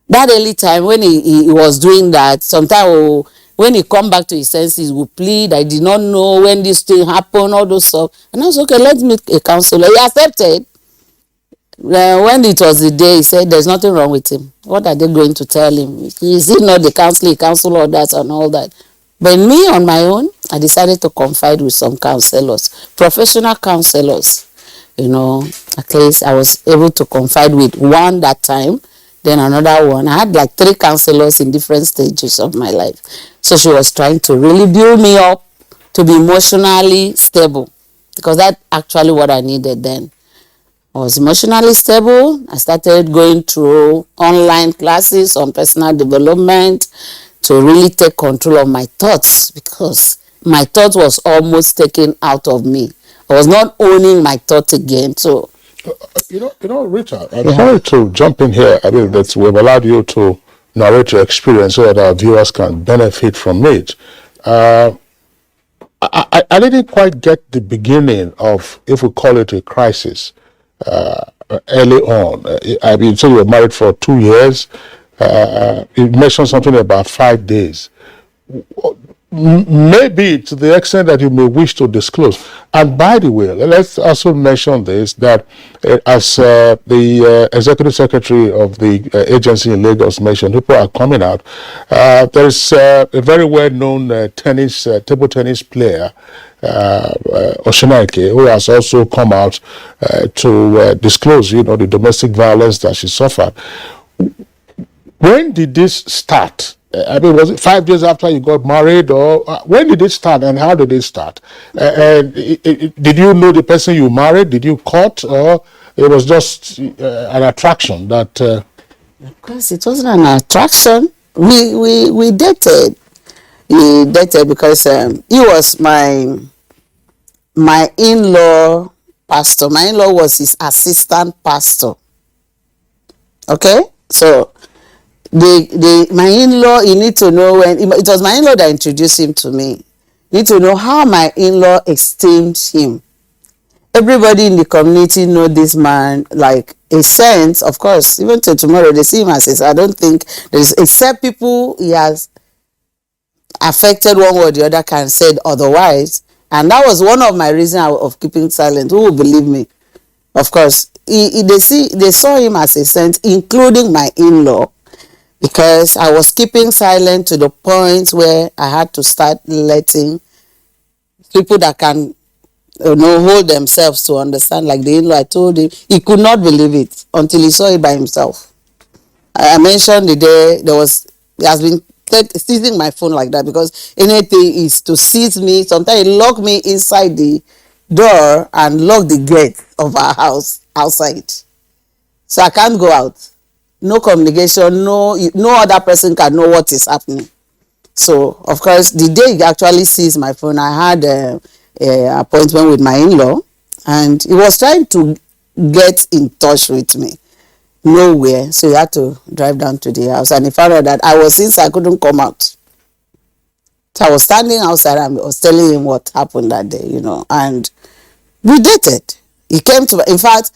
That early time when he was doing that, sometimes when he come back to his senses, he would plead, I did not know when this thing happened, all those stuff. And I was okay, let's meet a counselor. He accepted. When it was the day, he said there's nothing wrong with him. What are they going to tell him? Is he not the counselor, he counsel others and all that? But me, on my own, I decided to confide with some counselors, professional counselors. You know, at least I was able to confide with one that time, then another one. I had like 3 counselors in different stages of my life. So she was trying to really build me up to be emotionally stable, because that's actually what I needed then. I was emotionally stable. I started going through online classes on personal development to really take control of my thoughts, because my thought was almost taken out of me. I was not owning my thought again. So, you know, Richard, I'm sorry to jump in here. I mean, that we've allowed you to narrate your experience so that our viewers can benefit from it. I didn't quite get the beginning of, if we call it a crisis, early on. I mean, so you were married for 2 years. You mentioned something about 5 days. Maybe to the extent that you may wish to disclose. And by the way, let's also mention this, that as the executive secretary of the agency in Lagos mentioned, people are coming out. There's a very well-known table tennis player, Oshinake, who has also come out to disclose, you know, the domestic violence that she suffered. When did this start? I mean, was it 5 days after you got married, or when did it start, and how did it start? Did you know the person you married? Did you court, or it was just an attraction that? Of course, it wasn't an attraction. We dated. We dated because he was my in-law pastor. My in-law was his assistant pastor. Okay, so. My in-law, you need to know when, it was my in-law that introduced him to me. You need to know how my in-law esteemed him. Everybody in the community know this man, like a sense, of course, even till tomorrow, they see him as his, I don't think, there's, except people he has affected one way or the other can say otherwise. And that was one of my reasons of keeping silent. Who will believe me? Of course, they saw him as a sense, including my in-law, because I was keeping silent to the point where I had to start letting people that can, you know, hold themselves to understand. Like the in-law, I told him, he could not believe it until he saw it by himself. I mentioned the day he has been seizing my phone like that, because anything is to seize me. Sometimes he lock me inside the door and lock the gate of our house outside. So I can't go out. No communication, no other person can know what is happening. So, of course, the day he actually sees my phone, I had an appointment with my in-law, and he was trying to get in touch with me. Nowhere. So he had to drive down to the house, and he found out that I was inside, I couldn't come out. So I was standing outside and I was telling him what happened that day, you know, and we dated. He came to, in fact,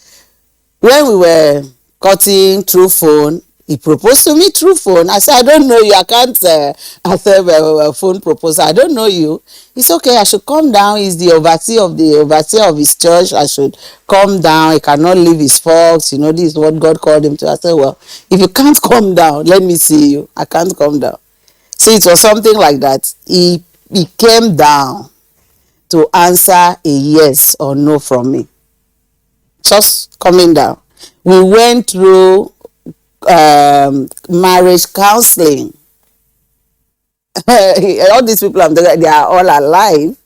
when we were cutting through phone. He proposed to me through phone. I said, I don't know you. I can't accept a phone proposal. I don't know you. It's okay. I should come down. He's the overseer of his church. I should come down. He cannot leave his folks. You know, this is what God called him to. I said, well, if you can't come down, let me see you. I can't come down. So it was something like that. He came down to answer a yes or no from me. Just coming down. We went through marriage counseling. All these people, they are all alive.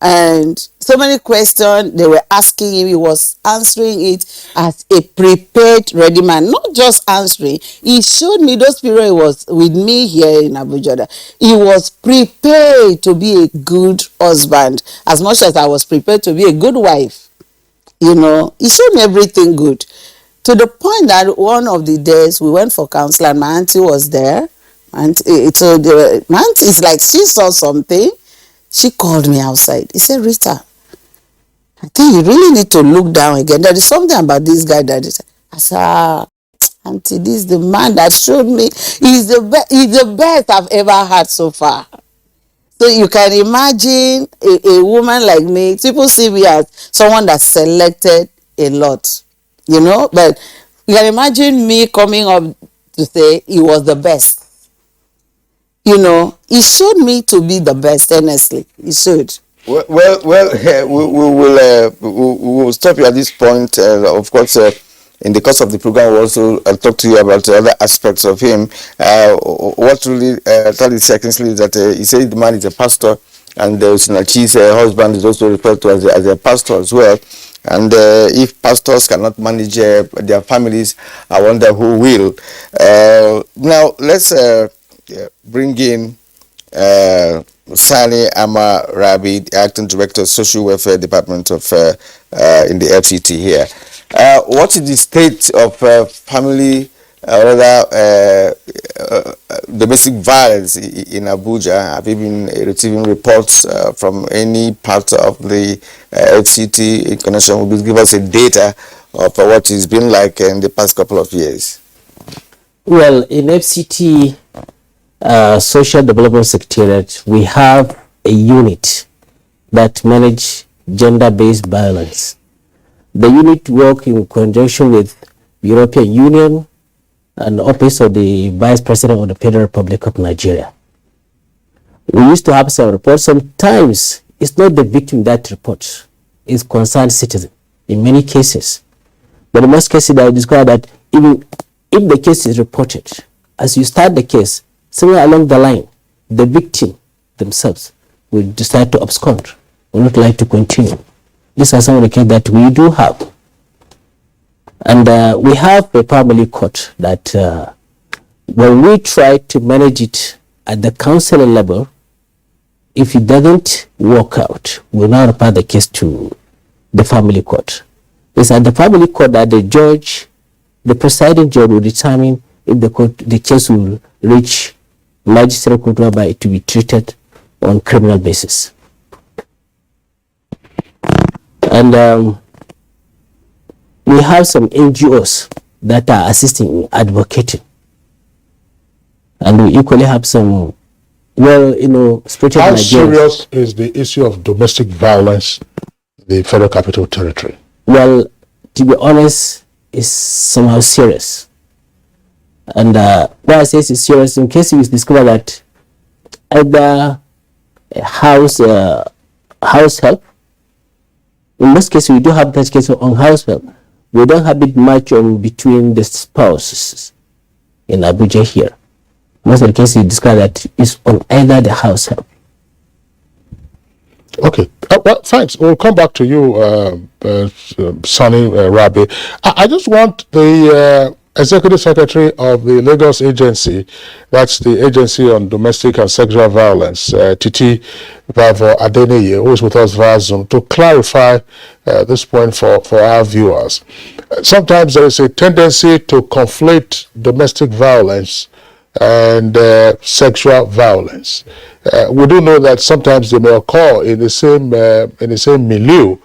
And so many questions they were asking him, he was answering it as a prepared ready man. Not just answering, he showed me those periods he was with me here in Abuja, that he was prepared to be a good husband as much as I was prepared to be a good wife. You know, he showed me everything good. To the point that one of the days we went for counseling, and my auntie was there. And so my auntie is like, she saw something. She called me outside. He said, Rita, I think you really need to look down again. There is something about this guy that is. I said, auntie, this is the man that showed me. He's the best I've ever had so far. So you can imagine a woman like me. People see me as someone that selected a lot, you know. But you can imagine me coming up to say he was the best. You know, he showed me to be the best. Honestly, he showed. We will stop you at this point. Of course, in the course of the program, we'll also talk to you about other aspects of him. What really Tali secondly is that he said the man is a pastor, and Sinachi's husband is also referred to as a pastor as well. And if pastors cannot manage their families, I wonder who will. Now, let's bring in Sani Ama Rabi, the Acting Director of Social Welfare Department of in the FCT here. What is the state of family, domestic violence in Abuja? Have you been receiving reports from any part of the FCT in connection with? Give us a data of what it's been like in the past couple of years. Well, in FCT, Social Development Secretariat, we have a unit that manage gender-based violence. The unit work in conjunction with European Union and Office of the Vice President of the Federal Republic of Nigeria. We used to have some reports. Sometimes it's not the victim that reports, it's concerned citizen in many cases. But in most cases, I discovered that even if the case is reported, as you start the case, somewhere along the line, the victim themselves will decide to abscond, will not like to continue. These are some of the cases that we do have. And we have a family court that when we try to manage it at the council level, if it doesn't work out, we'll now refer the case to the family court. It's at the family court that the judge, the presiding judge, will determine if the case will reach magistrate court whereby it to be treated on criminal basis. And we have some NGOs that are assisting in advocating. And we equally have some, well, you know, spirited How Nigerians. serious is the issue of domestic violence in the Federal Capital Territory? Well, to be honest, it's somehow serious. And why I say it's serious, in case you discover that either a house help, in most cases we do have that case on house help. We don't have it much on between the spouses in Abuja here. Most of the cases you discover that it's on either the house help. Okay, well, thanks. We'll come back to you, Sani Rabi. I just want the Executive Secretary of the Lagos Agency, that's the Agency on Domestic and Sexual Violence, Titi Vavo Adeneye, who is with us via Zoom, to clarify this point for our viewers. Sometimes there is a tendency to conflate domestic violence and sexual violence. We do know that sometimes they may occur in the same milieu,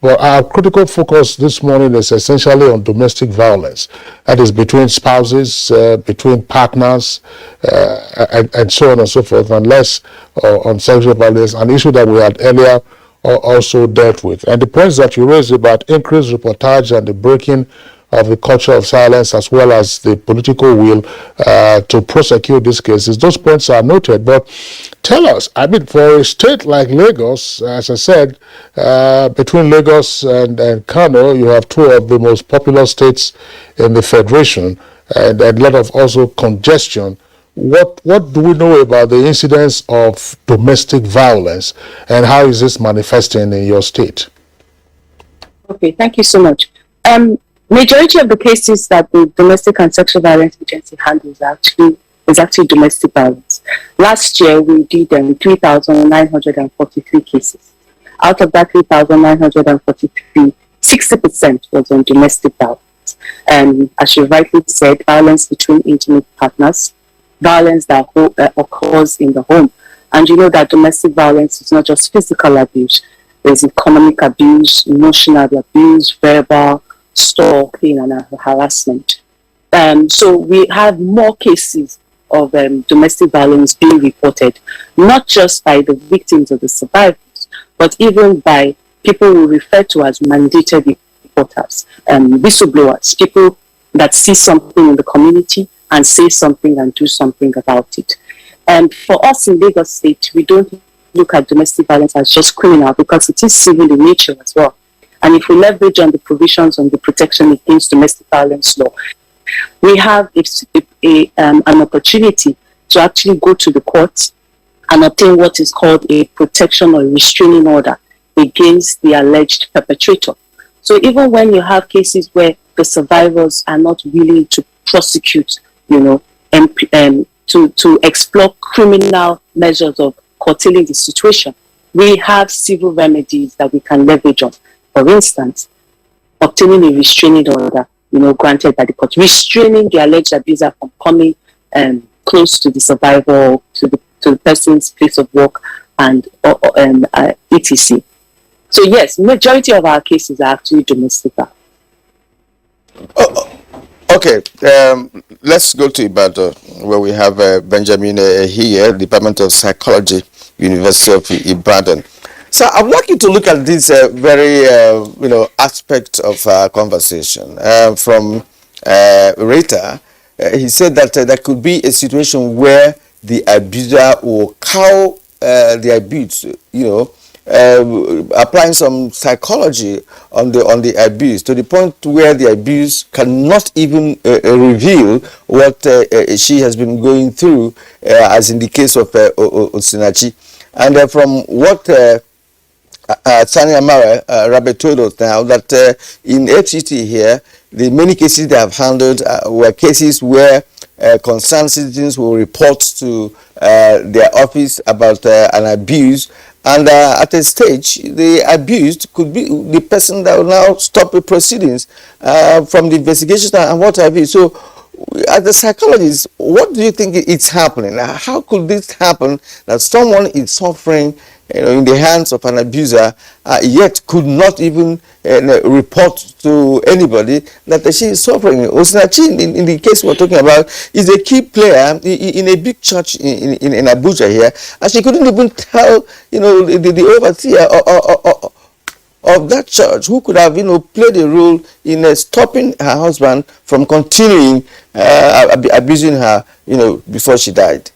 But our critical focus this morning is essentially on domestic violence. That is between spouses, between partners, and so on and so forth, and less on sexual violence, an issue that we had earlier also dealt with. And the points that you raised about increased reportage and the breaking of the culture of silence, as well as the political will to prosecute these cases, those points are noted. But tell us, I mean, for a state like Lagos, as I said, between Lagos and Kano, you have two of the most populous states in the federation, and a lot of also congestion. What do we know about the incidence of domestic violence, and how is this manifesting in your state? Okay, thank you so much. Majority of the cases that the Domestic and Sexual Violence Agency handles is actually domestic violence. Last year, we did 3,943 cases. Out of that 3,943, 60% was on domestic violence. As you rightly said, violence between intimate partners, violence that occurs in the home. And you know that domestic violence is not just physical abuse. There's economic abuse, emotional abuse, verbal, stalking, and harassment. So we have more cases of domestic violence being reported, not just by the victims or the survivors, but even by people we refer to as mandated reporters, whistleblowers, people that see something in the community and say something and do something about it. And for us in Lagos State, we don't look at domestic violence as just criminal, because it is civil in nature as well. And if we leverage on the provisions on the Protection Against Domestic Violence law, we have an opportunity to actually go to the courts and obtain what is called a protection or restraining order against the alleged perpetrator. So even when you have cases where the survivors are not willing to prosecute, and to explore criminal measures of curtailing the situation, we have civil remedies that we can leverage on. For instance, obtaining a restraining order, granted by the court, restraining the alleged abuser from coming close to the survivor, to the person's place of work, and etc. So yes, majority of our cases are actually domestic violence. Okay, let's go to Ibadan, where we have Benjamin here, Department of Psychology, University of Ibadan. So I would like you to look at this very, aspect of our conversation. From Rita, he said that there could be a situation where the abuser will cow the abuse, applying some psychology on the abuse, to the point where the abuse cannot even reveal what she has been going through, as in the case of Osinachi. And from what Sani Amara Rabbi told us now, that in FCT here, the many cases they have handled were cases where concerned citizens will report to their office about an abuse, and at a stage, the abused could be the person that will now stop the proceedings from the investigation and what have you. So, as a psychologist, what do you think is happening? How could this happen, that someone is suffering in the hands of an abuser, yet could not even report to anybody that she is suffering? Osinachi, in the case we're talking about, is a key player in a big church in Abuja here, and she couldn't even tell, the overseer of that church, who could have, played a role in stopping her husband from continuing abusing her, before she died.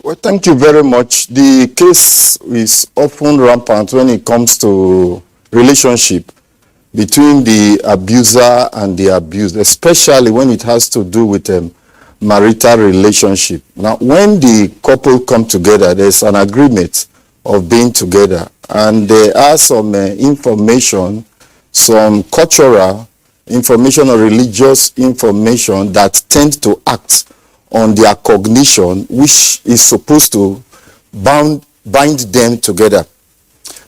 Well, thank you very much. The case is often rampant when it comes to relationship between the abuser and the abused, especially when it has to do with marital relationship. Now, when the couple come together, there's an agreement of being together, and there are some information, some cultural information or religious information that tend to act on their cognition, which is supposed to bind them together.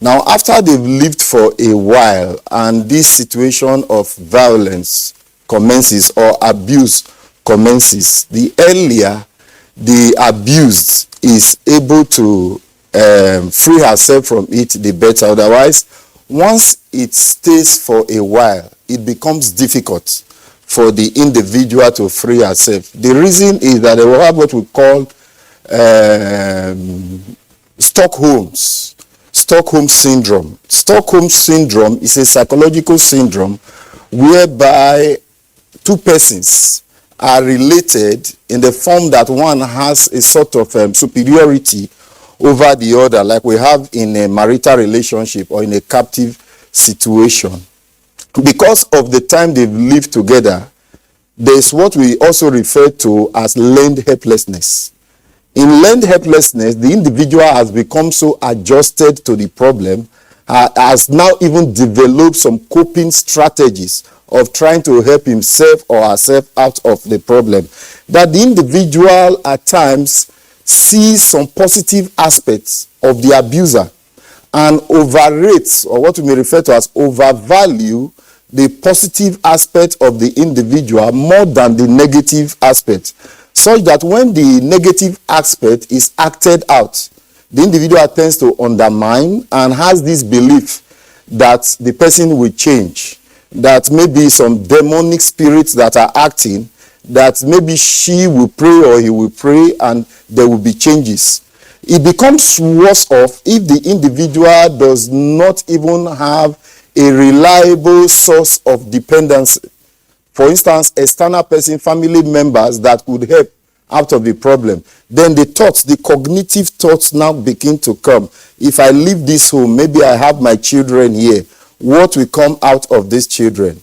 Now, after they've lived for a while and this situation of violence commences or abuse commences, the earlier the abused is able to free herself from it, the better. Otherwise, once it stays for a while, it becomes difficult for the individual to free herself. The reason is that they will have what we call Stockholm syndrome. Stockholm syndrome is a psychological syndrome whereby two persons are related in the form that one has a sort of superiority over the other, like we have in a marital relationship or in a captive situation. Because of the time they've lived together, there's what we also refer to as learned helplessness. In learned helplessness, the individual has become so adjusted to the problem, has now even developed some coping strategies of trying to help himself or herself out of the problem, that the individual at times sees some positive aspects of the abuser and overrates, or what we may refer to as overvalue, the positive aspect of the individual more than the negative aspect, such that when the negative aspect is acted out, the individual tends to undermine and has this belief that the person will change, that maybe some demonic spirits that are acting, that maybe she will pray or he will pray and there will be changes. It becomes worse off if the individual does not even have a reliable source of dependency. For instance, external person, family members that could help out of the problem. Then the thoughts, the cognitive thoughts now begin to come. If I leave this home, maybe I have my children here. What will come out of these children?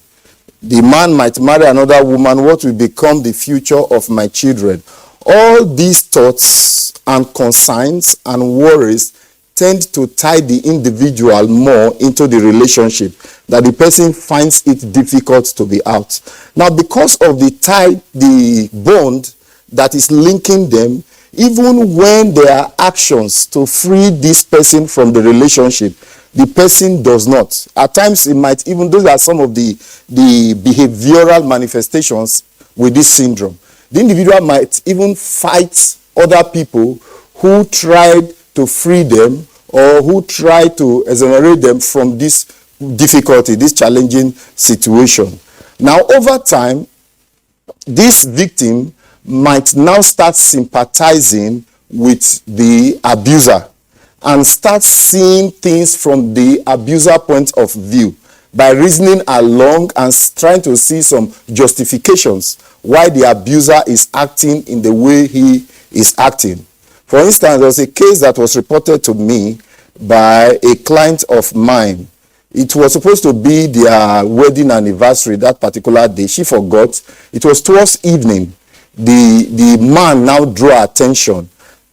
The man might marry another woman. What will become the future of my children? All these thoughts and concerns and worries tend to tie the individual more into the relationship, that the person finds it difficult to be out. Now, because of the bond that is linking them, even when there are actions to free this person from the relationship, the person does not. At times, it might even, those are some of the behavioral manifestations with this syndrome. The individual might even fight other people who tried to free them or who try to exonerate them from this difficulty, this challenging situation. Now, over time, this victim might now start sympathizing with the abuser and start seeing things from the abuser point of view by reasoning along and trying to see some justifications why the abuser is acting in the way he is acting. For instance, there was a case that was reported to me by a client of mine. It was supposed to be their wedding anniversary that particular day. She forgot. It was towards evening. The man now drew her attention,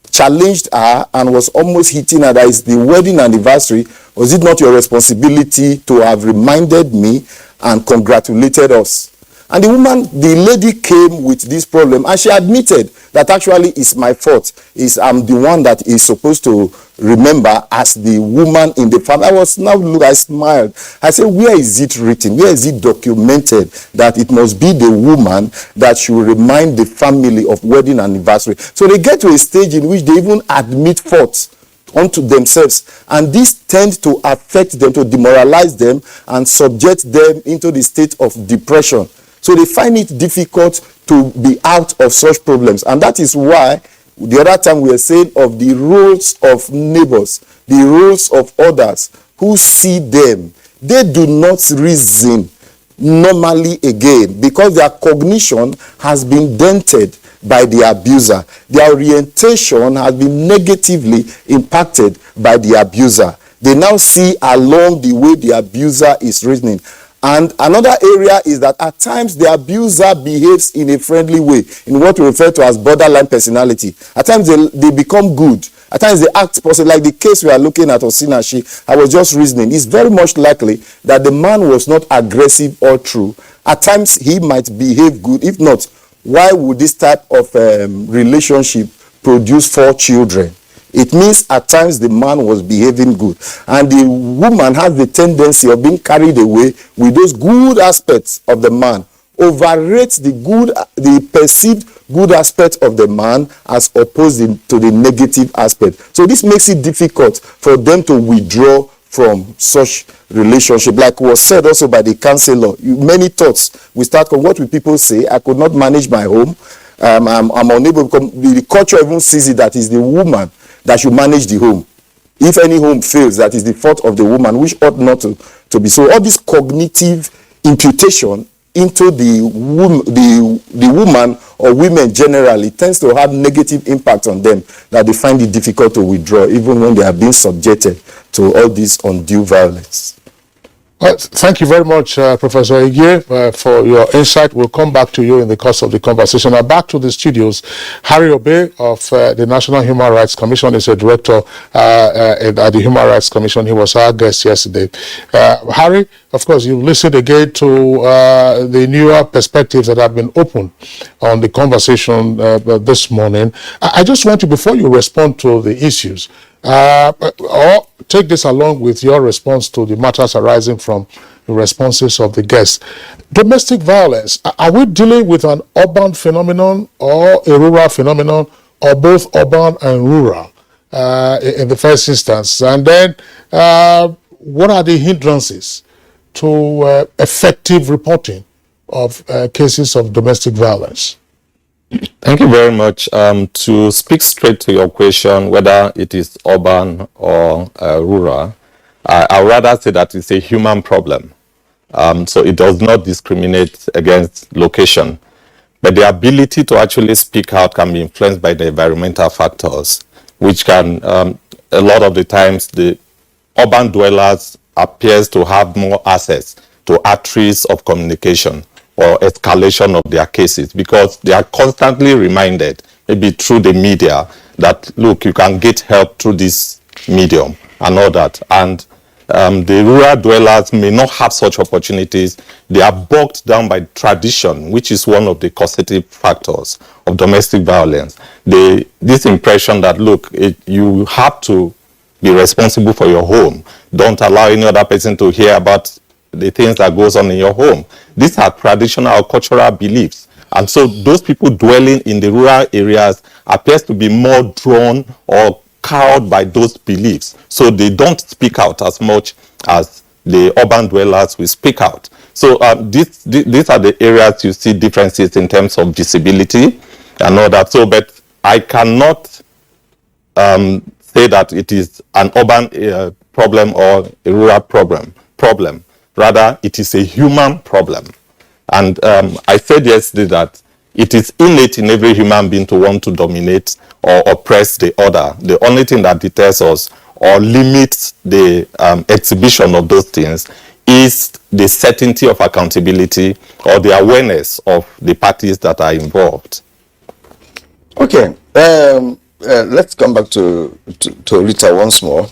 challenged her, and was almost hitting her that it's the wedding anniversary. Was it not your responsibility to have reminded me and congratulated us? And the lady came with this problem, and she admitted that actually it's my fault. I'm the one that is supposed to remember as the woman in the family. I smiled. I said, where is it written? Where is it documented that it must be the woman that should remind the family of wedding anniversary? So they get to a stage in which they even admit fault unto themselves, and this tends to affect them, to demoralize them and subject them into the state of depression. So they find it difficult to be out of such problems. And that is why the other time we were saying of the roles of neighbors, the roles of others who see them. They do not reason normally again because their cognition has been dented by the abuser. Their orientation has been negatively impacted by the abuser. They now see along the way the abuser is reasoning. And another area is that at times the abuser behaves in a friendly way, in what we refer to as borderline personality. At times they become good. At times they act positive, like the case we are looking at Osinachi. I was just reasoning. It's very much likely that the man was not aggressive or true. At times he might behave good. If not, why would this type of relationship produce 4 children? It means at times the man was behaving good. And the woman has the tendency of being carried away with those good aspects of the man, overrates the perceived good aspect of the man as opposed to the negative aspect. So this makes it difficult for them to withdraw from such relationship. Like was said also by the counselor, many thoughts we start from. What will people say? I could not manage my home. I'm unable to the culture even sees it that is the woman that should manage the home. If any home fails, that is the fault of the woman, which ought not to be so. All this cognitive imputation into the woman or women generally tends to have negative impact on them, that they find it difficult to withdraw even when they are being subjected to all this undue violence. Thank you very much, Professor Igie, for your insight. We'll come back to you in the course of the conversation. Now back to the studios. Harry Obey of the National Human Rights Commission is a director at the Human Rights Commission. He was our guest yesterday. Harry, of course, you listened again to the newer perspectives that have been opened on the conversation this morning. I just want you, before you respond to the issues, or take this along with your response to the matters arising from the responses of the guests. Domestic violence, are we dealing with an urban phenomenon or a rural phenomenon, or both urban and rural in the first instance? And then what are the hindrances to effective reporting of cases of domestic violence? Thank you very much. To speak straight to your question, whether it is urban or rural, I would rather say that it's a human problem. So it does not discriminate against location. But the ability to actually speak out can be influenced by the environmental factors, which can, a lot of the times, the urban dwellers appears to have more access to arteries of communication or escalation of their cases, because they are constantly reminded, maybe through the media, that look, you can get help through this medium and all that. And the rural dwellers may not have such opportunities. They are bogged down by tradition, which is one of the causative factors of domestic violence. This impression that, look, you have to be responsible for your home. Don't allow any other person to hear about the things that goes on in your home. These are traditional or cultural beliefs. And so those people dwelling in the rural areas appears to be more drawn or cowed by those beliefs. So they don't speak out as much as the urban dwellers will speak out. So these are the areas you see differences in terms of visibility and all that. So, but I cannot say that it is an urban problem or a rural problem. Rather, it is a human problem. And I said yesterday that it is innate in every human being to want to dominate or oppress the other. The only thing that deters us or limits the exhibition of those things is the certainty of accountability or the awareness of the parties that are involved. Okay, let's come back to Rita once more.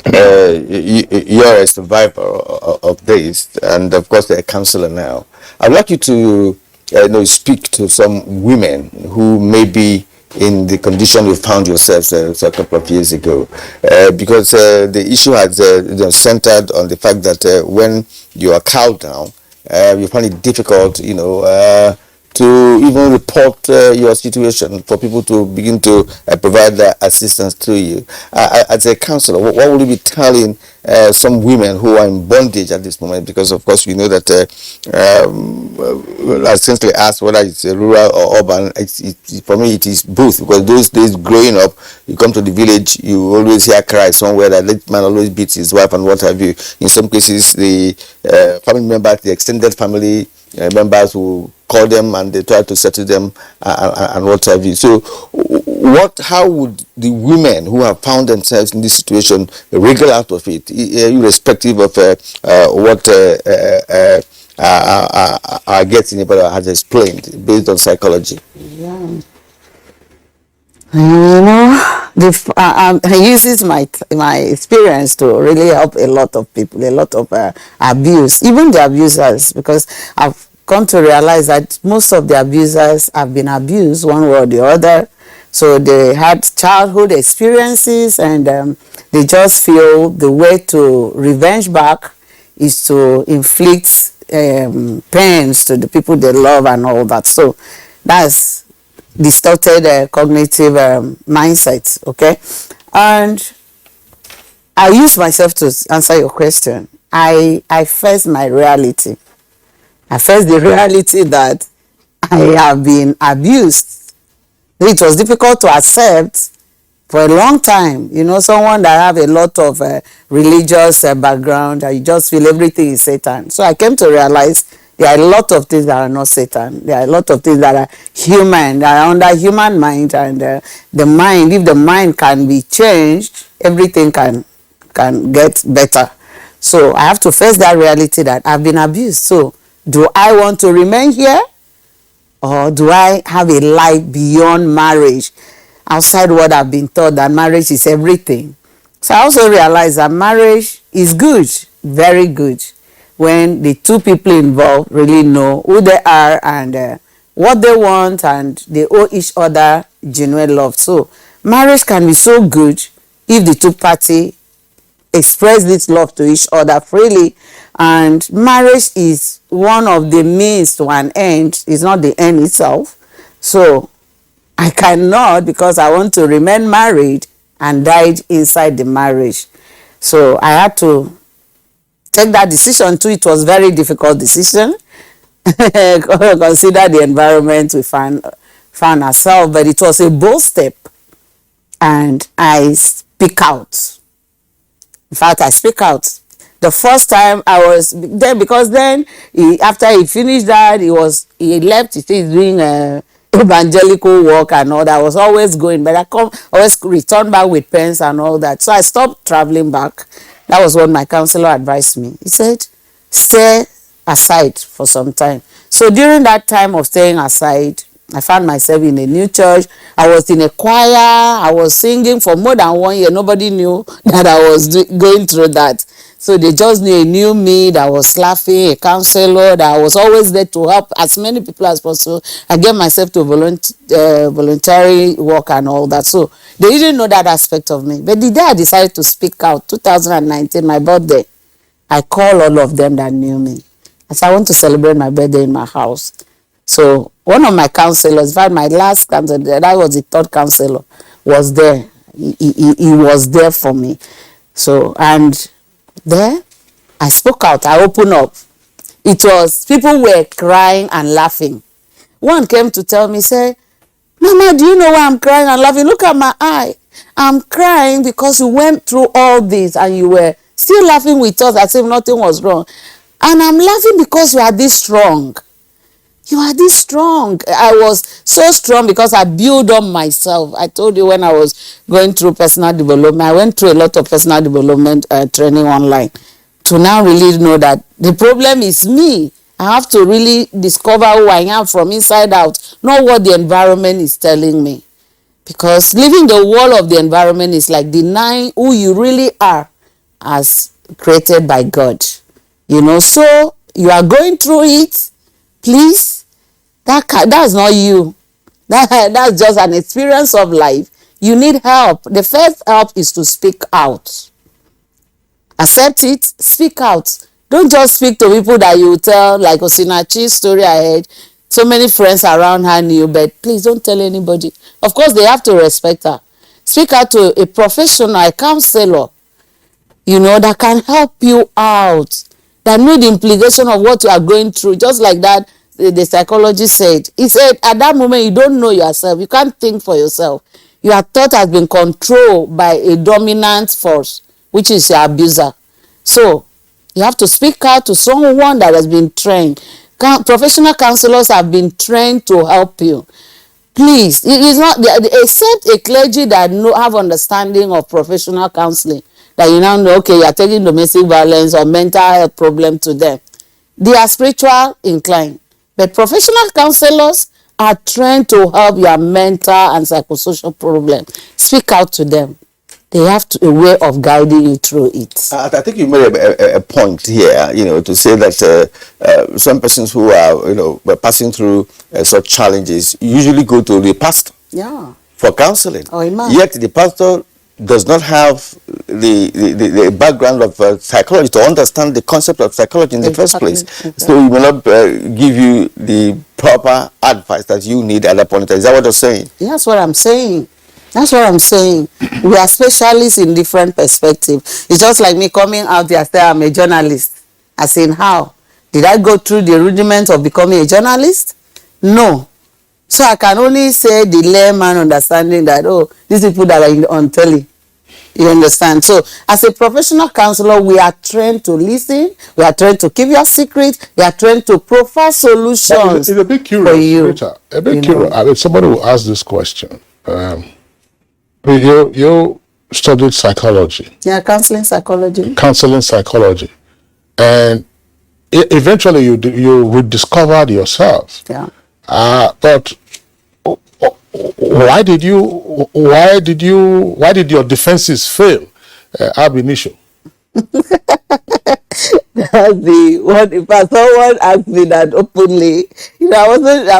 You're a survivor of this, and of course, they're a counselor now. I'd like you to speak to some women who may be in the condition you found yourselves a couple of years ago, because the issue has centered on the fact that when you are cowed down, you find it difficult, to even report your situation for people to begin to provide assistance to you. As a counselor, what will you be telling some women who are in bondage at this moment? Because of course we know that I essentially asked whether it's rural or urban. For me it is both, because those days growing up, you come to the village, you always hear cries somewhere that that man always beats his wife and what have you. In some cases the family members, the extended family members who call them and they try to settle them and what have you. So how would the women who have found themselves in this situation wriggle out of it, irrespective of what our guest in Ibadan has explained based on psychology? Yeah. He uses my experience to really help a lot of people, a lot of abuse, even the abusers, because I've come to realize that most of the abusers have been abused one way or the other. So they had childhood experiences, and they just feel the way to revenge back is to inflict pains to the people they love and all that. So that's distorted cognitive mindset, okay? And I use myself to answer your question. I face my reality. I face the reality that I have been abused. It was difficult to accept for a long time. You know, someone that have a lot of religious background, and you just feel everything is Satan. So I came to realize there are a lot of things that are not Satan. There are a lot of things that are human, that are under human mind, and the mind, if the mind can be changed, everything can get better. So I have to face that reality that I've been abused. So do I want to remain here, or do I have a life beyond marriage, outside what I've been taught that marriage is everything? So I also realize that marriage is good, very good, when the two people involved really know who they are and what they want, and they owe each other genuine love. So marriage can be so good if the two parties express this love to each other freely. And marriage is one of the means to an end. It's not the end itself. So I cannot, because I want to remain married, and died inside the marriage. So I had to take that decision too. It was a very difficult decision. Consider the environment we found ourselves, but it was a bold step, and I speak out. In fact, I speak out. The first time I was there, because then after he finished that, he left. He's doing evangelical work and all that. I was always going, but I always return back with pens and all that. So I stopped traveling back. That was what my counselor advised me. He said, stay aside for some time. So during that time of staying aside, I found myself in a new church. I was in a choir. I was singing for more than 1 year. Nobody knew that I was going through that. So they just knew me, that I was laughing, a counselor, that I was always there to help as many people as possible. I gave myself to voluntary work and all that. So they didn't know that aspect of me. But the day I decided to speak out, 2019, my birthday, I called all of them that knew me. I said, I want to celebrate my birthday in my house. So one of my counselors, in fact, my last counselor, that was the third counselor, was there. He was there for me. So, and there, I spoke out, I opened up. It was, people were crying and laughing. One came to tell me, say, Mama, do you know why I'm crying and laughing? Look at my eye. I'm crying because you went through all this and you were still laughing with us as if nothing was wrong. And I'm laughing because you are this strong. You are this strong. I was so strong because I built up myself. I told you when I was going through personal development, I went through a lot of personal development training online to now really know that the problem is me. I have to really discover who I am from inside out, not what the environment is telling me. Because leaving the wall of the environment is like denying who you really are as created by God. You know, so you are going through it. Please, that's not you. That's just an experience of life. You need help. The first help is to speak out. Accept it, speak out. Don't just speak to people that you tell, like Osinachi's story I heard. So many friends around her knew, but please don't tell anybody. Of course, they have to respect her. Speak out to a professional, a counselor, you know, that can help you out, that know the implication of what you are going through. Just like that, the psychologist said. He said, at that moment, you don't know yourself. You can't think for yourself. Your thought has been controlled by a dominant force, which is your abuser. So, you have to speak out to someone that has been trained. Professional counselors have been trained to help you. Please, it is not, except a clergy that have understanding of professional counseling, that you now know, okay, you are taking domestic violence or mental health problem to them. They are spiritual inclined. But professional counselors are trained to help your mental and psychosocial problem. Speak out to them. They have a way of guiding you through it. I think you made a point here, you know, to say that some persons who are, you know, passing through such challenges usually go to the pastor. Yeah. For counseling. Oh, yet the pastor does not have the background of psychology to understand the concept of psychology in the first place. So he will not give you the proper advice that you need at that point in time. Is that what you're saying? That's what I'm saying. That's what I'm saying. We are specialists in different perspectives. It's just like me coming out there and say I'm a journalist. I saying how? Did I go through the rudiments of becoming a journalist? No. So I can only say the layman understanding that, oh, these people that are on telly. You understand? So as a professional counselor, we are trained to listen. We are trained to keep your secret. We are trained to provide solutions. It's a bit curious, for you. Rita. A bit curious. I mean, somebody will ask this question. You studied psychology. Yeah, counseling psychology. Counseling psychology. And eventually you rediscovered yourself. Yeah. But why did your defenses fail ab initio? That's the one. If someone asked me that openly, you know, I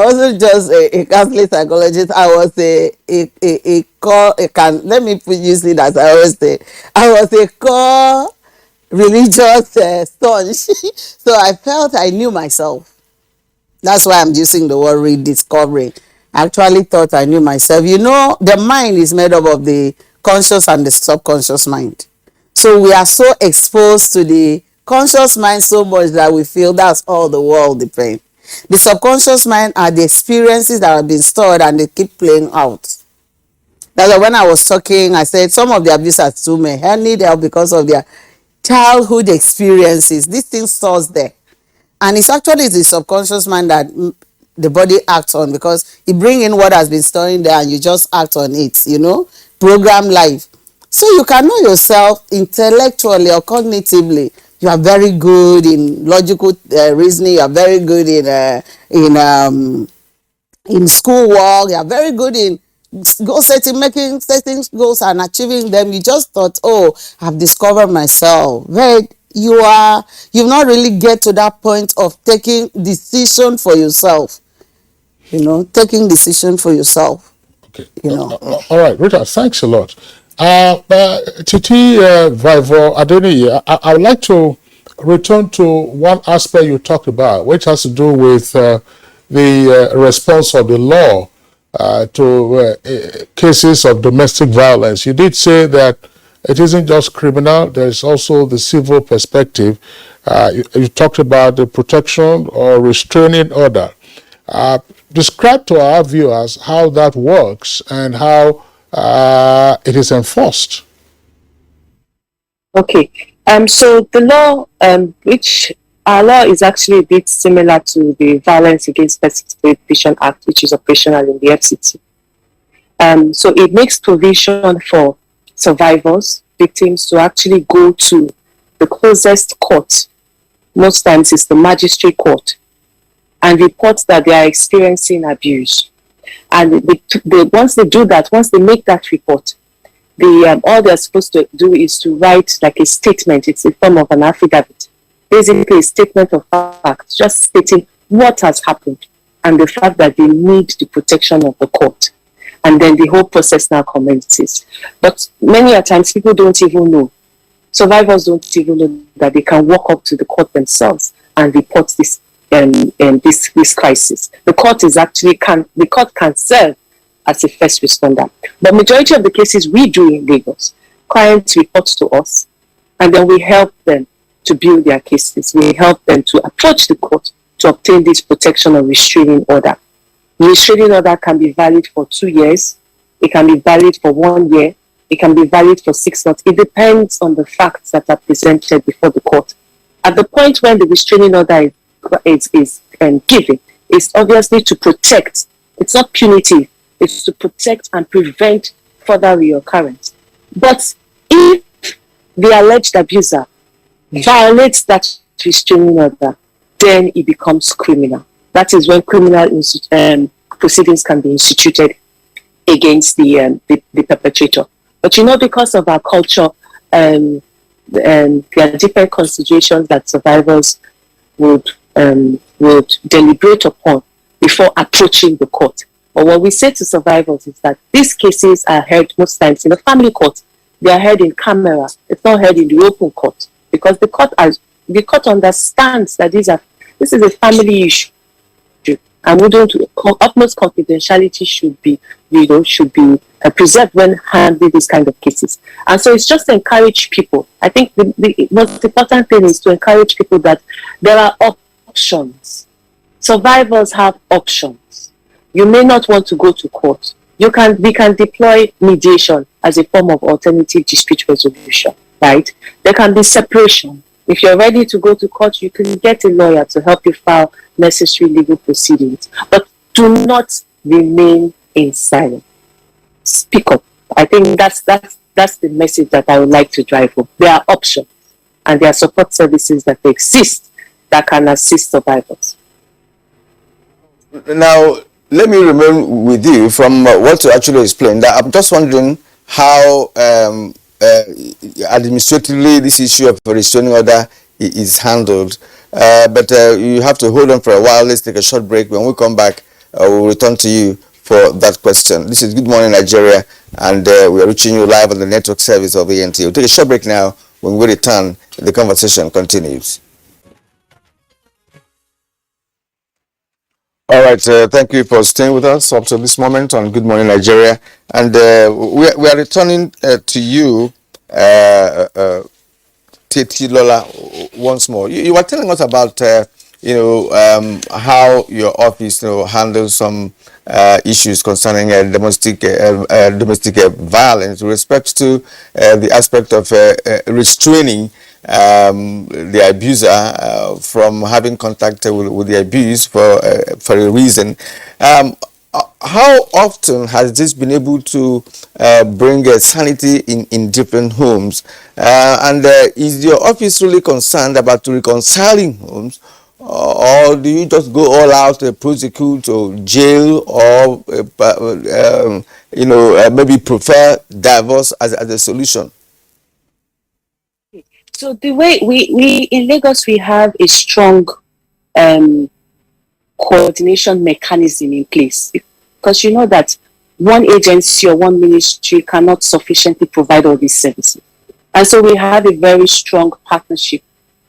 wasn't just a counseling psychologist. I was let me use it as I always say. I was a core religious sponge. So I felt I knew myself. That's why I'm using the word rediscovering. I actually thought I knew myself. You know, the mind is made up of the conscious and the subconscious mind. So we are so exposed to the conscious mind so much that we feel that's all the world depends. The subconscious mind are the experiences that have been stored and they keep playing out. That's why when I was talking, I said some of the abusers too may need help because of their childhood experiences. This thing stores there. And it's actually the subconscious mind that the body acts on, because it bring in what has been storing there and you just act on it, you know, program life. So you can know yourself intellectually or cognitively. You are very good in logical reasoning. You are very good in schoolwork. You are very good in goal setting, making setting goals and achieving them. You just thought, oh, I've discovered myself. But you've not really get to that point of taking decision for yourself. You know, taking decision for yourself. Okay. You know. All right, Rita, thanks a lot. Titi Vivo Adeniyi, I would like to return to one aspect you talked about, which has to do with the response of the law to cases of domestic violence. You did say that it isn't just criminal, there's also the civil perspective. You talked about the protection or restraining order. Describe to our viewers how that works and how it is enforced. Okay. So the law, which our law is actually a bit similar to the Violence Against Persons Prohibition Act, which is operational in the FCT. So it makes provision for survivors, victims, to actually go to the closest court. Most times it's the magistrate court, and report that they are experiencing abuse. And once they do that, once they make that report, all they're supposed to do is to write like a statement. It's a form of an affidavit, basically a statement of fact, just stating what has happened and the fact that they need the protection of the court. And then the whole process now commences. But many a times people don't even know. Survivors don't even know that they can walk up to the court themselves and report this this crisis. The court can serve as a first responder. But majority of the cases we do in Lagos, clients report to us, and then we help them to build their cases. We help them to approach the court to obtain this protection or restraining order. The restraining order can be valid for 2 years. It can be valid for 1 year. It can be valid for 6 months. It depends on the facts that are presented before the court. At the point when the restraining order is given, it's obviously to protect. It's not punitive. It's to protect and prevent further reoccurrence. But if the alleged abuser violates that restraining order, then it becomes criminal. That is when criminal proceedings can be instituted against the perpetrator. But you know, because of our culture, there are different considerations that survivors would deliberate upon before approaching the court. But what we say to survivors is that these cases are heard most times in a family court, they are heard in camera. It's not heard in the open court, because the court understands that this is a family issue, and utmost confidentiality should be preserved when handling these kind of cases. And so it's just to encourage people. I think the most important thing is to encourage people that there are options. Survivors have options. You may not want to go to court. We can deploy mediation as a form of alternative dispute resolution, right? There can be separation. If you're ready to go to court, you can get a lawyer to help you file necessary legal proceedings. But do not remain in silence. Speak up. I think that's the message that I would like to drive home. There are options, and there are support services that exist that can assist survivors. Now, let me remain with you from what you actually explained. I'm just wondering how administratively this issue of restraining order is handled. But you have to hold on for a while. Let's take a short break. When we come back, we'll return to you for that question. This is Good Morning Nigeria, and we are reaching you live on the network service of NTA. We'll take a short break now. When we return, the conversation continues. All right, thank you for staying with us up to this moment on Good Morning Nigeria. And we are returning to you, Titi Lola, once more. You were telling us about, how your office handles some issues concerning domestic violence with respect to the aspect of restraining the abuser from having contact with the abused for a reason. How often has this been able to bring sanity in different homes? And is your office really concerned about reconciling homes, or do you just go all out to prosecute or jail, or maybe prefer divorce as a solution? So the way we in Lagos, we have a strong coordination mechanism in place, because you know that one agency or one ministry cannot sufficiently provide all these services. And so we have a very strong partnership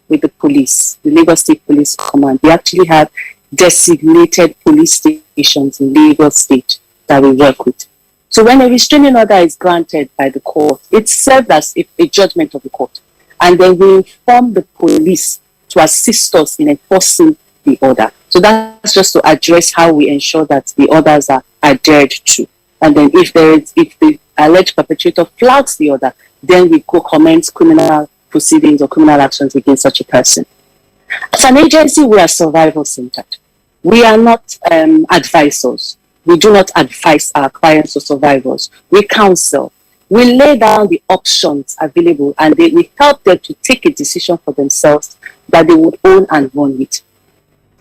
with the police, the Lagos State Police Command. We actually have designated police stations in Lagos State that we work with. So when a restraining order is granted by the court, it's served as a judgment of the court. And then we inform the police to assist us in enforcing the order. So that's just to address how we ensure that the orders are adhered to. And then if the alleged perpetrator flouts the order, then we go commence criminal proceedings or criminal actions against such a person. As an agency, we are survival-centered. We are not advisors. We do not advise our clients or survivors. We counsel. We lay down the options available, and we help them to take a decision for themselves that they would own and run with.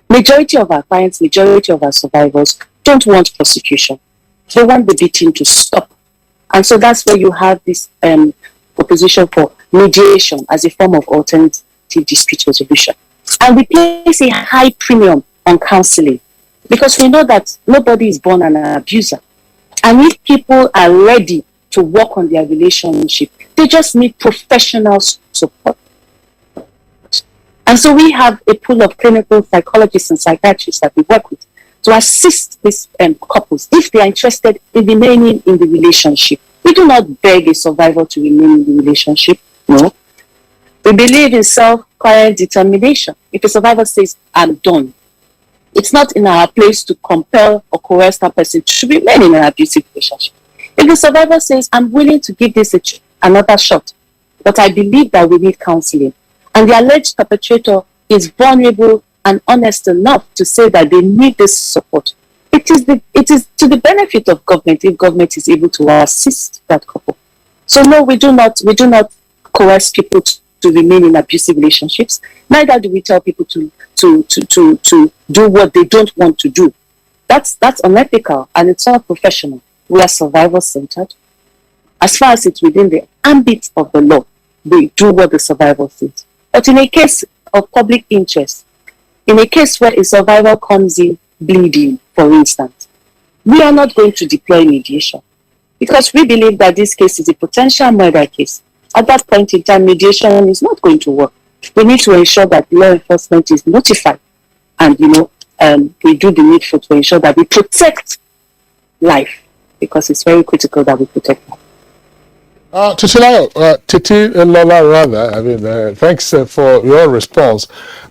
Majority of our clients, majority of our survivors don't want prosecution. They want the beating to stop. And so that's where you have this proposition for mediation as a form of alternative dispute resolution. And we place a high premium on counseling, because we know that nobody is born an abuser. And if people are ready to work on their relationship, they just need professional support. And so we have a pool of clinical psychologists and psychiatrists that we work with to assist these couples if they are interested in remaining in the relationship. We do not beg a survivor to remain in the relationship, no. We believe in self-quiet determination. If a survivor says, I'm done, it's not in our place to compel or coerce that person to remain in an abusive relationship. If the survivor says, I'm willing to give this another shot, but I believe that we need counseling, and the alleged perpetrator is vulnerable and honest enough to say that they need this support, it is to the benefit of government if government is able to assist that couple. So no, we do not coerce people to remain in abusive relationships. Neither do we tell people to do what they don't want to do. That's unethical, and it's not professional. We are survivor-centered. As far as it's within the ambit of the law, we do what the survivor says. But in a case of public interest, in a case where a survivor comes in bleeding, for instance, we are not going to deploy mediation. because we believe that this case is a potential murder case. At that point in time, mediation is not going to work. We need to ensure that law enforcement is notified, and we do the needful to ensure that we protect life, because it's very critical that we protect life. Titi Lola, rather, thanks for your response.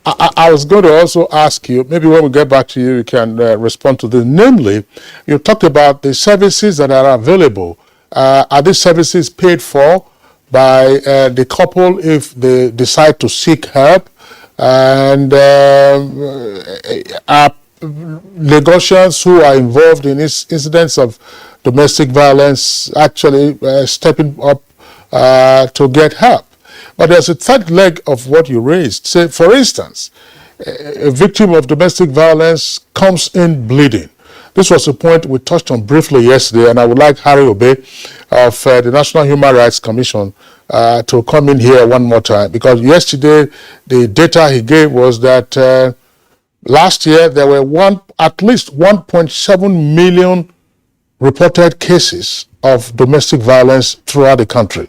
I was going to also ask you, maybe when we get back to you, you can respond to this. Namely, you talked about the services that are available. Are these services paid for by the couple if they decide to seek help? And are Lagosians who are involved in incidents of domestic violence actually stepping up to get help? But there's a third leg of what you raised. Say, for instance, a victim of domestic violence comes in bleeding. This was a point we touched on briefly yesterday, and I would like Harry Obey of the National Human Rights Commission to come in here one more time, because yesterday the data he gave was that last year there were at least 1.7 million reported cases of domestic violence throughout the country.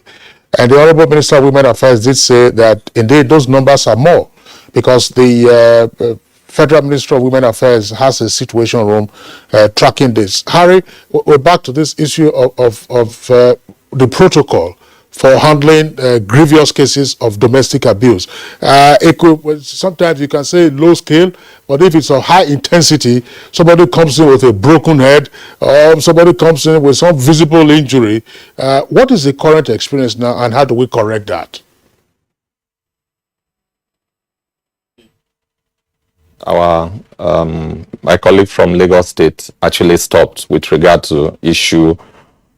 And the Honorable Minister of Women Affairs did say that indeed those numbers are more, because the Federal Ministry of Women Affairs has a situation room tracking this. Harry, we're back to this issue of the protocol for handling grievous cases of domestic abuse. Sometimes you can say low scale, but if it's of high intensity, somebody comes in with a broken head, or somebody comes in with some visible injury. What is the current experience now, and how do we correct that? My colleague from Lagos State actually stopped with regard to issue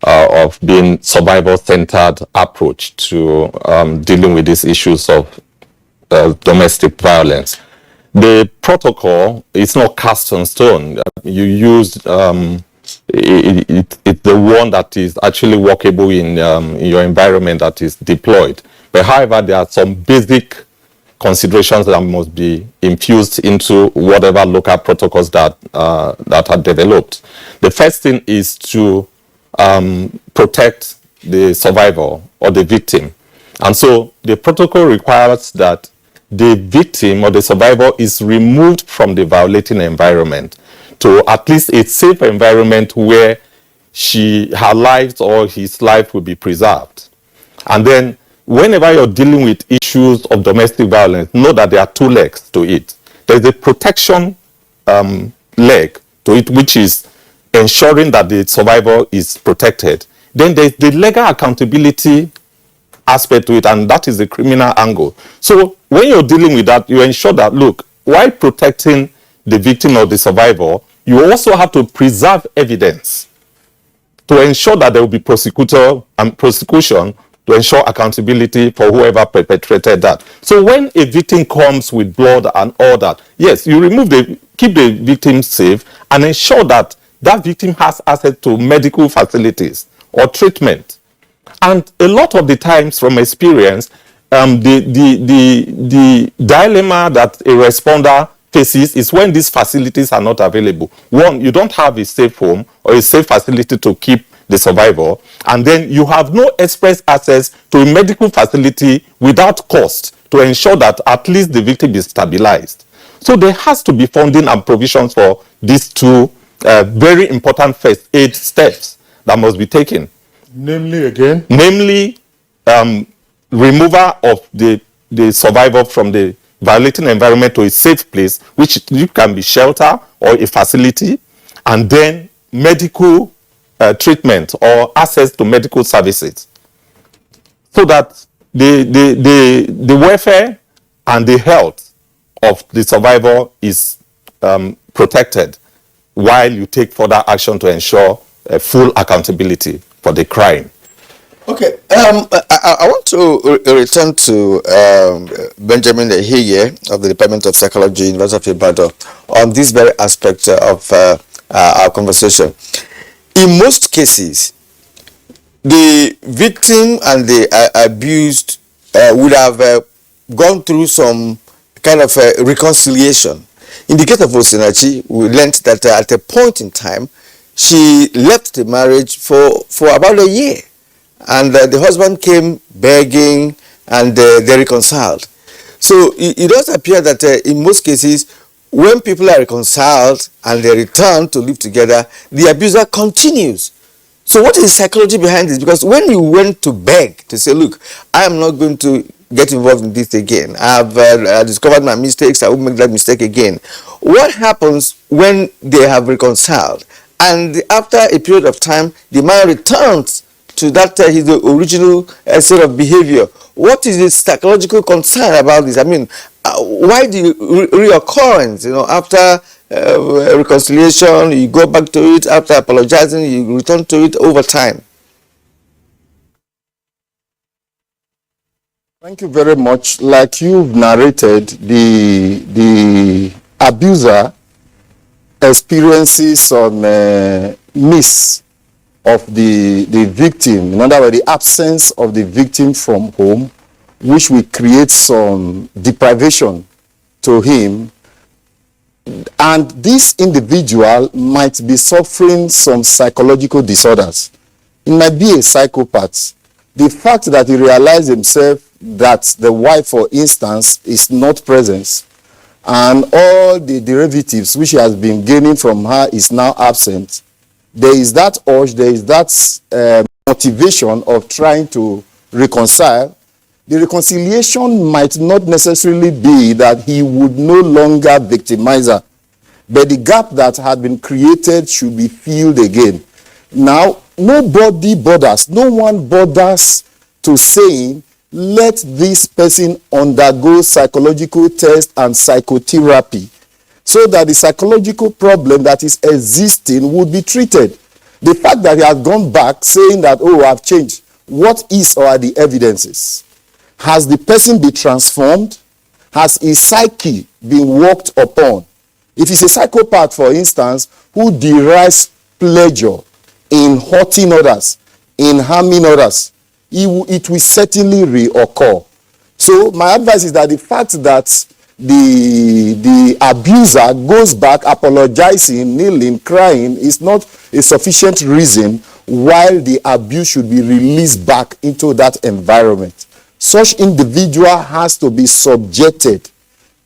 of being survival-centered approach to dealing with these issues of domestic violence. The protocol is not cast on stone. You use it's the one that is actually workable in your environment that is deployed. But however, there are some basic considerations that must be infused into whatever local protocols that that are developed. The first thing is to protect the survivor or the victim. And so the protocol requires that the victim or the survivor is removed from the violating environment to at least a safe environment where her life or his life will be preserved. And then whenever you're dealing with issues of domestic violence, know that there are two legs to it. There's a protection leg to it, which is ensuring that the survivor is protected. Then there's the legal accountability aspect to it, and that is the criminal angle. So when you're dealing with that, you ensure that, look, while protecting the victim or the survivor, you also have to preserve evidence to ensure that there will be prosecution to ensure accountability for whoever perpetrated that. So when a victim comes with blood and all that, yes, you keep the victim safe and ensure that that victim has access to medical facilities or treatment. And a lot of the times from experience, the dilemma that a responder faces is when these facilities are not available. One, you don't have a safe home or a safe facility to keep the survivor, and then you have no express access to a medical facility without cost to ensure that at least the victim is stabilized. So there has to be funding and provisions for these two very important first aid steps that must be taken. Namely again? Namely, removal of the survivor from the violating environment to a safe place, which can be shelter or a facility, and then medical treatment or access to medical services, so that the welfare and the health of the survivor is protected, while you take further action to ensure full accountability for the crime. Okay, I want to return to Benjamin Ehige of the Department of Psychology, University of Ibadan, on this very aspect of our conversation. In most cases, the victim and the abused would have gone through some kind of reconciliation. In the case of Osinachi, we learned that at a point in time, she left the marriage for about a year. And the husband came begging, and they reconciled. So it does appear that in most cases, when people are reconciled and they return to live together, the abuser continues. So what is the psychology behind this? Because when you went to beg to say, look, I am not going to get involved in this again. I've discovered my mistakes. I won't make that mistake again. What happens when they have reconciled? And after a period of time, the man returns to that his original sort of behavior. What is the psychological concern about this? I mean, why the reoccurrence? You know, after reconciliation, you go back to it. After apologizing, you return to it over time. Thank you very much. Like you've narrated, the abuser experiences some miss of the victim. In other words, the absence of the victim from home, which will create some deprivation to him. And this individual might be suffering some psychological disorders. He might be a psychopath. The fact that he realized himself that the wife, for instance, is not present, and all the derivatives which he has been gaining from her is now absent, there is that urge, there is that motivation of trying to reconcile. The reconciliation might not necessarily be that he would no longer victimize her, but the gap that had been created should be filled again. Now, nobody bothers, no one bothers to saying, let this person undergo psychological test and psychotherapy, so that the psychological problem that is existing would be treated. The fact that he has gone back saying that, oh, I've changed, what is or are the evidences? Has the person been transformed? Has his psyche been worked upon? If he's a psychopath, for instance, who derives pleasure in hurting others, in harming others, it will certainly reoccur. So my advice is that the fact that the abuser goes back apologizing, kneeling, crying is not a sufficient reason why the abuse should be released back into that environment. Such individual has to be subjected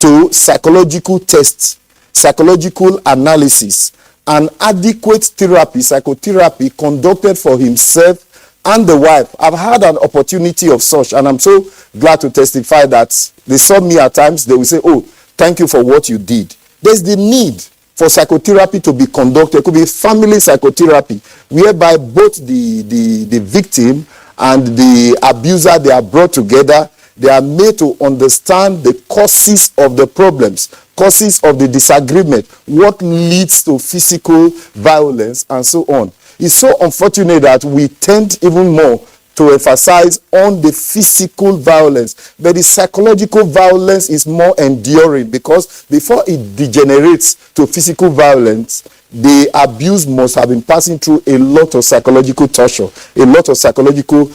to psychological tests, psychological analysis, and adequate therapy, psychotherapy conducted for himself and the wife. I've had an opportunity of such, and I'm so glad to testify that they saw me at times, they will say, oh, thank you for what you did. There's the need for psychotherapy to be conducted. It could be family psychotherapy, whereby both the victim and the abuser, they are brought together. They are made to understand the causes of the problems, causes of the disagreement, what leads to physical violence, and so on. It's so unfortunate that we tend even more to emphasize on the physical violence, but the psychological violence is more enduring, because before it degenerates to physical violence, the abuse must have been passing through a lot of psychological torture, a lot of psychological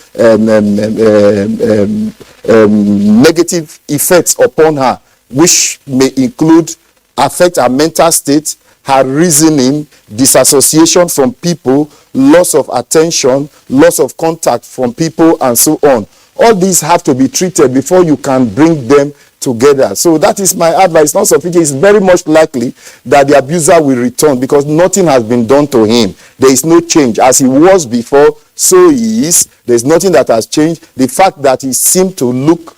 negative effects upon her, which may include affect her mental state, her reasoning, disassociation from people, loss of attention, loss of contact from people, and so on. All these have to be treated before you can bring them together. So that is my advice. Not sufficient. It's very much likely that the abuser will return, because nothing has been done to him. There is no change. As he was before, so he is. There's nothing that has changed. The fact that he seemed to look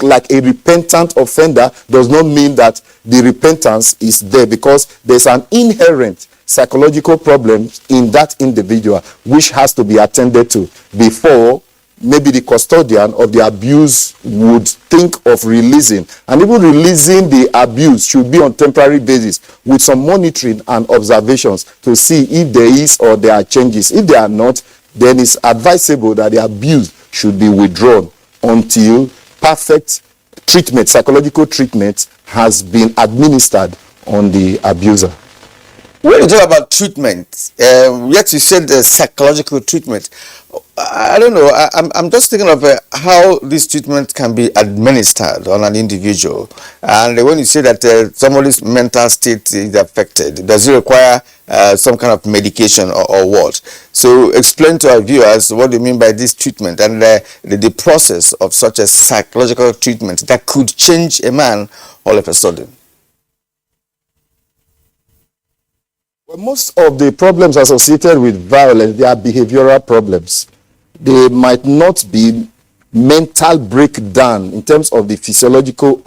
like a repentant offender does not mean that the repentance is there, because there's an inherent psychological problem in that individual which has to be attended to before maybe the custodian of the abuse would think of releasing. And even releasing the abuse should be on temporary basis with some monitoring and observations to see if there is or there are changes. If there are not, then it's advisable that the abuse should be withdrawn until perfect treatment, psychological treatment, has been administered on the abuser. When you talk about treatment, yet you said psychological treatment. I don't know. I'm just thinking of how this treatment can be administered on an individual. And when you say that somebody's mental state is affected, does it require some kind of medication or what? So explain to our viewers what you mean by this treatment and the process of such a psychological treatment that could change a man all of a sudden. Well, most of the problems associated with violence, they are behavioral problems. They might not be mental breakdown in terms of the physiological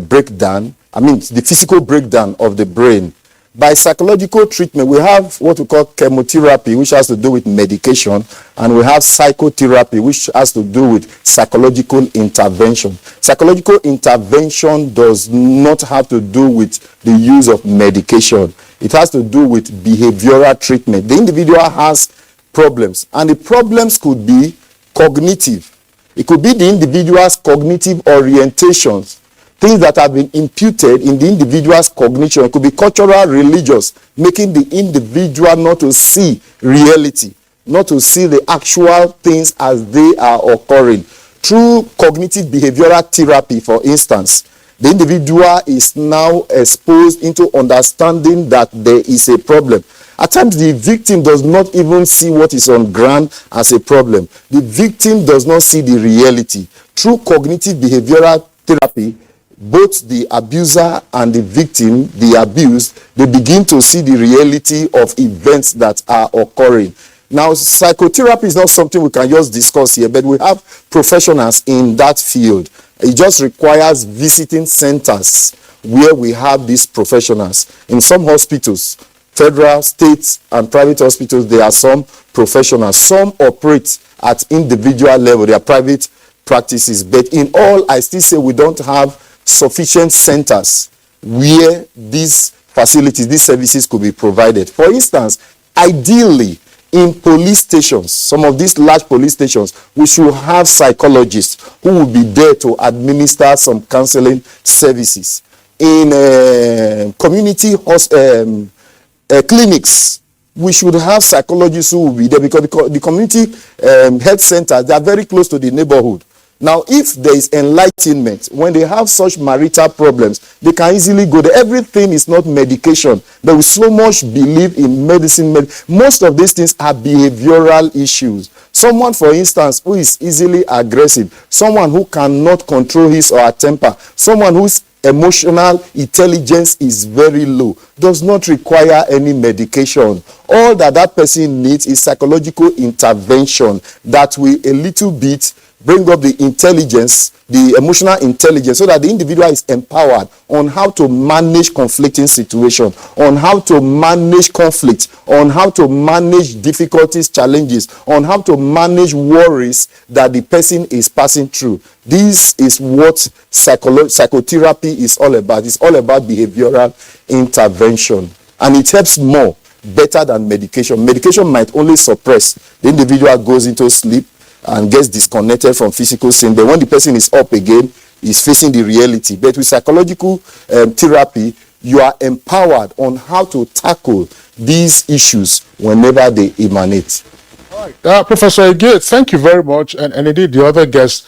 breakdown. I mean, the physical breakdown of the brain. By psychological treatment, we have what we call chemotherapy, which has to do with medication, and we have psychotherapy, which has to do with psychological intervention. Psychological intervention does not have to do with the use of medication. It has to do with behavioral treatment. The individual has problems, and the problems could be cognitive. It could be the individual's cognitive orientations, things that have been imputed in the individual's cognition. It could be cultural, religious, making the individual not to see reality, not to see the actual things as they are occurring. Through cognitive behavioral therapy, for instance, the individual is now exposed into understanding that there is a problem. At times, the victim does not even see what is on ground as a problem. The victim does not see the reality. Through cognitive behavioral therapy, both the abuser and the victim, the abused, they begin to see the reality of events that are occurring. Now, psychotherapy is not something we can just discuss here, but we have professionals in that field. It just requires visiting centers where we have these professionals. In some hospitals, federal, state, and private hospitals, there are some professionals. Some operate at individual level. They are private practices. But in all, I still say we don't have sufficient centers where these facilities, these services could be provided. For instance, ideally, in police stations, some of these large police stations, we should have psychologists who will be there to administer some counseling services. In community clinics, we should have psychologists who will be there because the community health centers, they are very close to the neighborhood. Now, if there is enlightenment, when they have such marital problems, they can easily go there. Everything is not medication, but we so much believe in medicine. Most of these things are behavioral issues. Someone, for instance, who is easily aggressive, someone who cannot control his or her temper, someone whose emotional intelligence is very low, does not require any medication. All that person needs is psychological intervention that will a little bit bring up the intelligence, the emotional intelligence, so that the individual is empowered on how to manage conflicting situations, on how to manage conflict, on how to manage difficulties, challenges, on how to manage worries that the person is passing through. This is what psychotherapy is all about. It's all about behavioral intervention. And it helps more, better than medication. Medication might only suppress. The individual goes into sleep and gets disconnected from physical sin. But when the person is up again, is facing the reality. But with psychological therapy, you are empowered on how to tackle these issues whenever they emanate. All right. Professor Ige, thank you very much. And indeed, the other guests,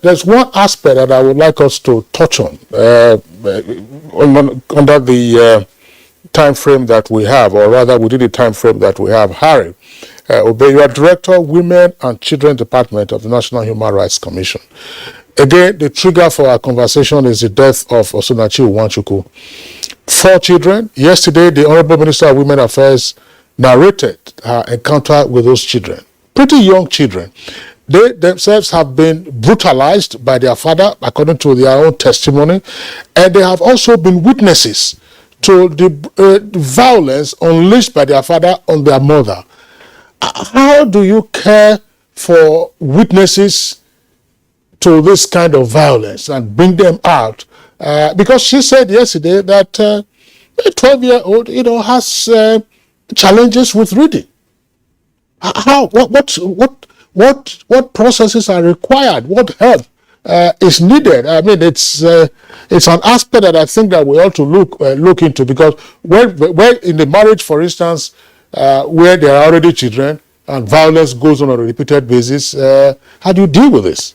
there's one aspect that I would like us to touch on under the time frame that we have, or rather within the time frame that we have. Harry Obey, you are Director, Women and Children Department of the National Human Rights Commission. Again, the trigger for our conversation is the death of Osunachi Uwanchukwu. 4 children. Yesterday, the Honorable Minister of Women Affairs narrated her encounter with those children. Pretty young children. They themselves have been brutalized by their father, according to their own testimony, and they have also been witnesses to the violence unleashed by their father on their mother. How do you care for witnesses to this kind of violence and bring them out? Because she said yesterday that a 12-year-old, has challenges with reading. What processes are required? What help is needed. I mean, it's an aspect that I think that we ought to look into, because when in the marriage, for instance, where there are already children and violence goes on a repeated basis, how do you deal with this?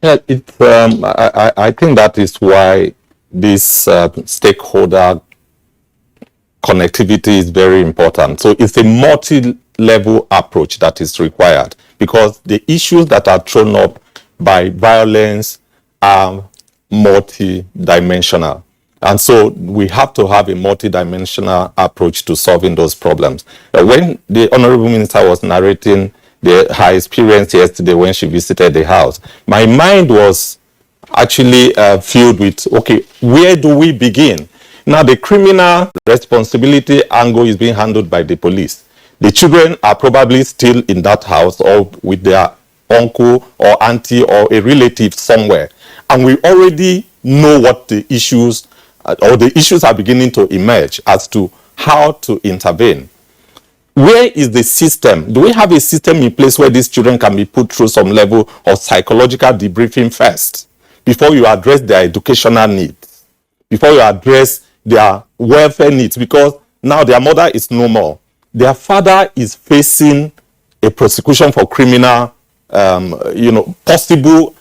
Yeah, I think that is why this stakeholder connectivity is very important. So it's a multi-level approach that is required, because the issues that are thrown up by violence are multi-dimensional. And so we have to have a multi-dimensional approach to solving those problems. When the Honorable Minister was narrating her experience yesterday when she visited the house, my mind was actually filled with, okay, where do we begin? Now, the criminal responsibility angle is being handled by the police. The children are probably still in that house or with their uncle or auntie or a relative somewhere. And we already know what the issues, or the issues are beginning to emerge as to how to intervene. Where is the system? Do we have a system in place where these children can be put through some level of psychological debriefing first, before you address their educational needs, before you address their welfare needs? Because now their mother is no more. Their father is facing a prosecution for criminal, possible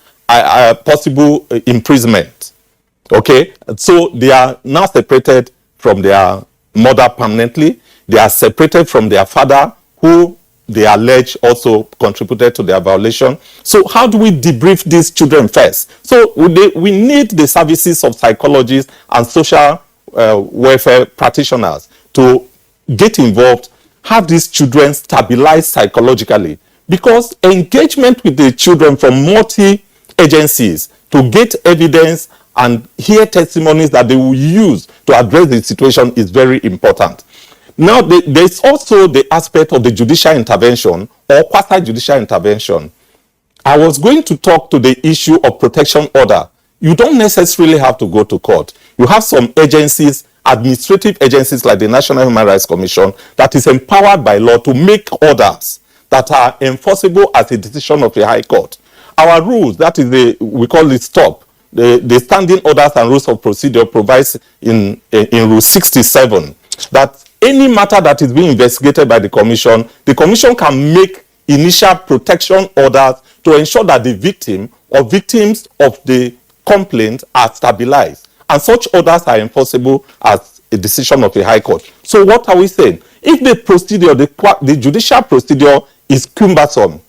imprisonment. Okay, so they are now separated from their mother permanently. They are separated from their father, who they allege also contributed to their violation. So how do we debrief these children first? So we need the services of psychologists and social welfare practitioners to get involved, have these children stabilized psychologically, because engagement with the children from multi-agencies to get evidence and hear testimonies that they will use to address the situation is very important. Now, there's also the aspect of the judicial intervention or quasi-judicial intervention. I was going to talk to the issue of protection order. You don't necessarily have to go to court. You have some agencies, administrative agencies like the National Human Rights Commission, that is empowered by law to make orders that are enforceable as a decision of the High Court. Our rules, that is we call it STOP. The Standing Orders and Rules of Procedure provides in Rule 67 that any matter that is being investigated by the Commission can make initial protection orders to ensure that the victim or victims of the complaint are stabilized. And such orders are enforceable as a decision of the High Court. So what are we saying? If the procedure, the judicial procedure is cumbersome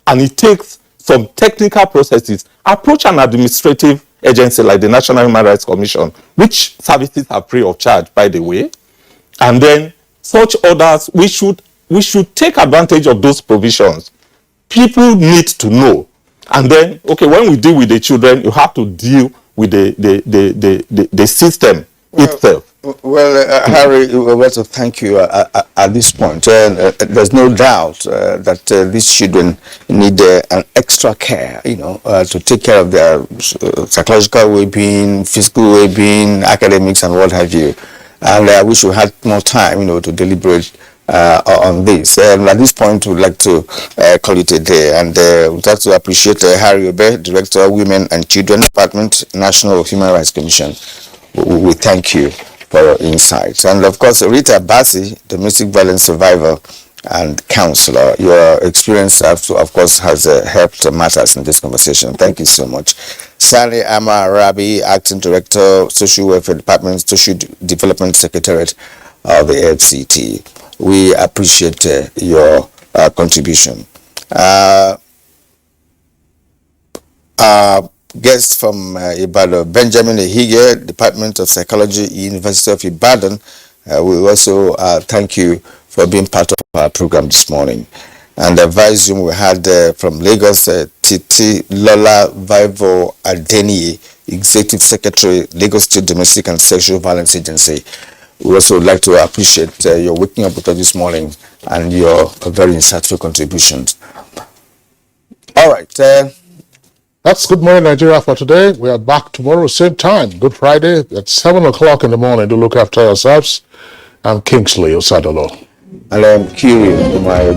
and it takes some technical processes, approach an administrative agency like the National Human Rights Commission, which services are free of charge, by the way. And then such orders, we should take advantage of those provisions. People need to know. And then, okay, when we deal with the children, you have to deal with the system itself. Well, Harry, we want to thank you at this point. There's no doubt that these children need an extra care, to take care of their psychological well-being, physical well-being, academics, and what have you. And I wish we had more time, to deliberate on this. And at this point, we'd like to call it a day. And we'd like to appreciate Harry Obe, Director, Women and Children Department, National Human Rights Commission. We thank you for your insights. And of course, Rita Bassi, domestic violence survivor and counselor. Your experience, of course, has helped matters in this conversation. Thank you so much. Sally Ama Rabi, Acting Director, Social Welfare Department, Social Development Secretariat of the FCT. We appreciate your contribution. Guest from Ibadan, Benjamin Ehige, Department of Psychology, University of Ibadan. We also thank you for being part of our program this morning. And the vice we had from Lagos, Titi Lola Vivo Adeni, Executive Secretary, Lagos State Domestic and Sexual Violence Agency. We also would like to appreciate your waking up with us this morning and your very insightful contributions. All right. That's Good Morning Nigeria for today. We are back tomorrow, same time, Good Friday, at 7 o'clock in the morning. Do look after yourselves. I'm Kingsley Osadolo. And I'm curious to my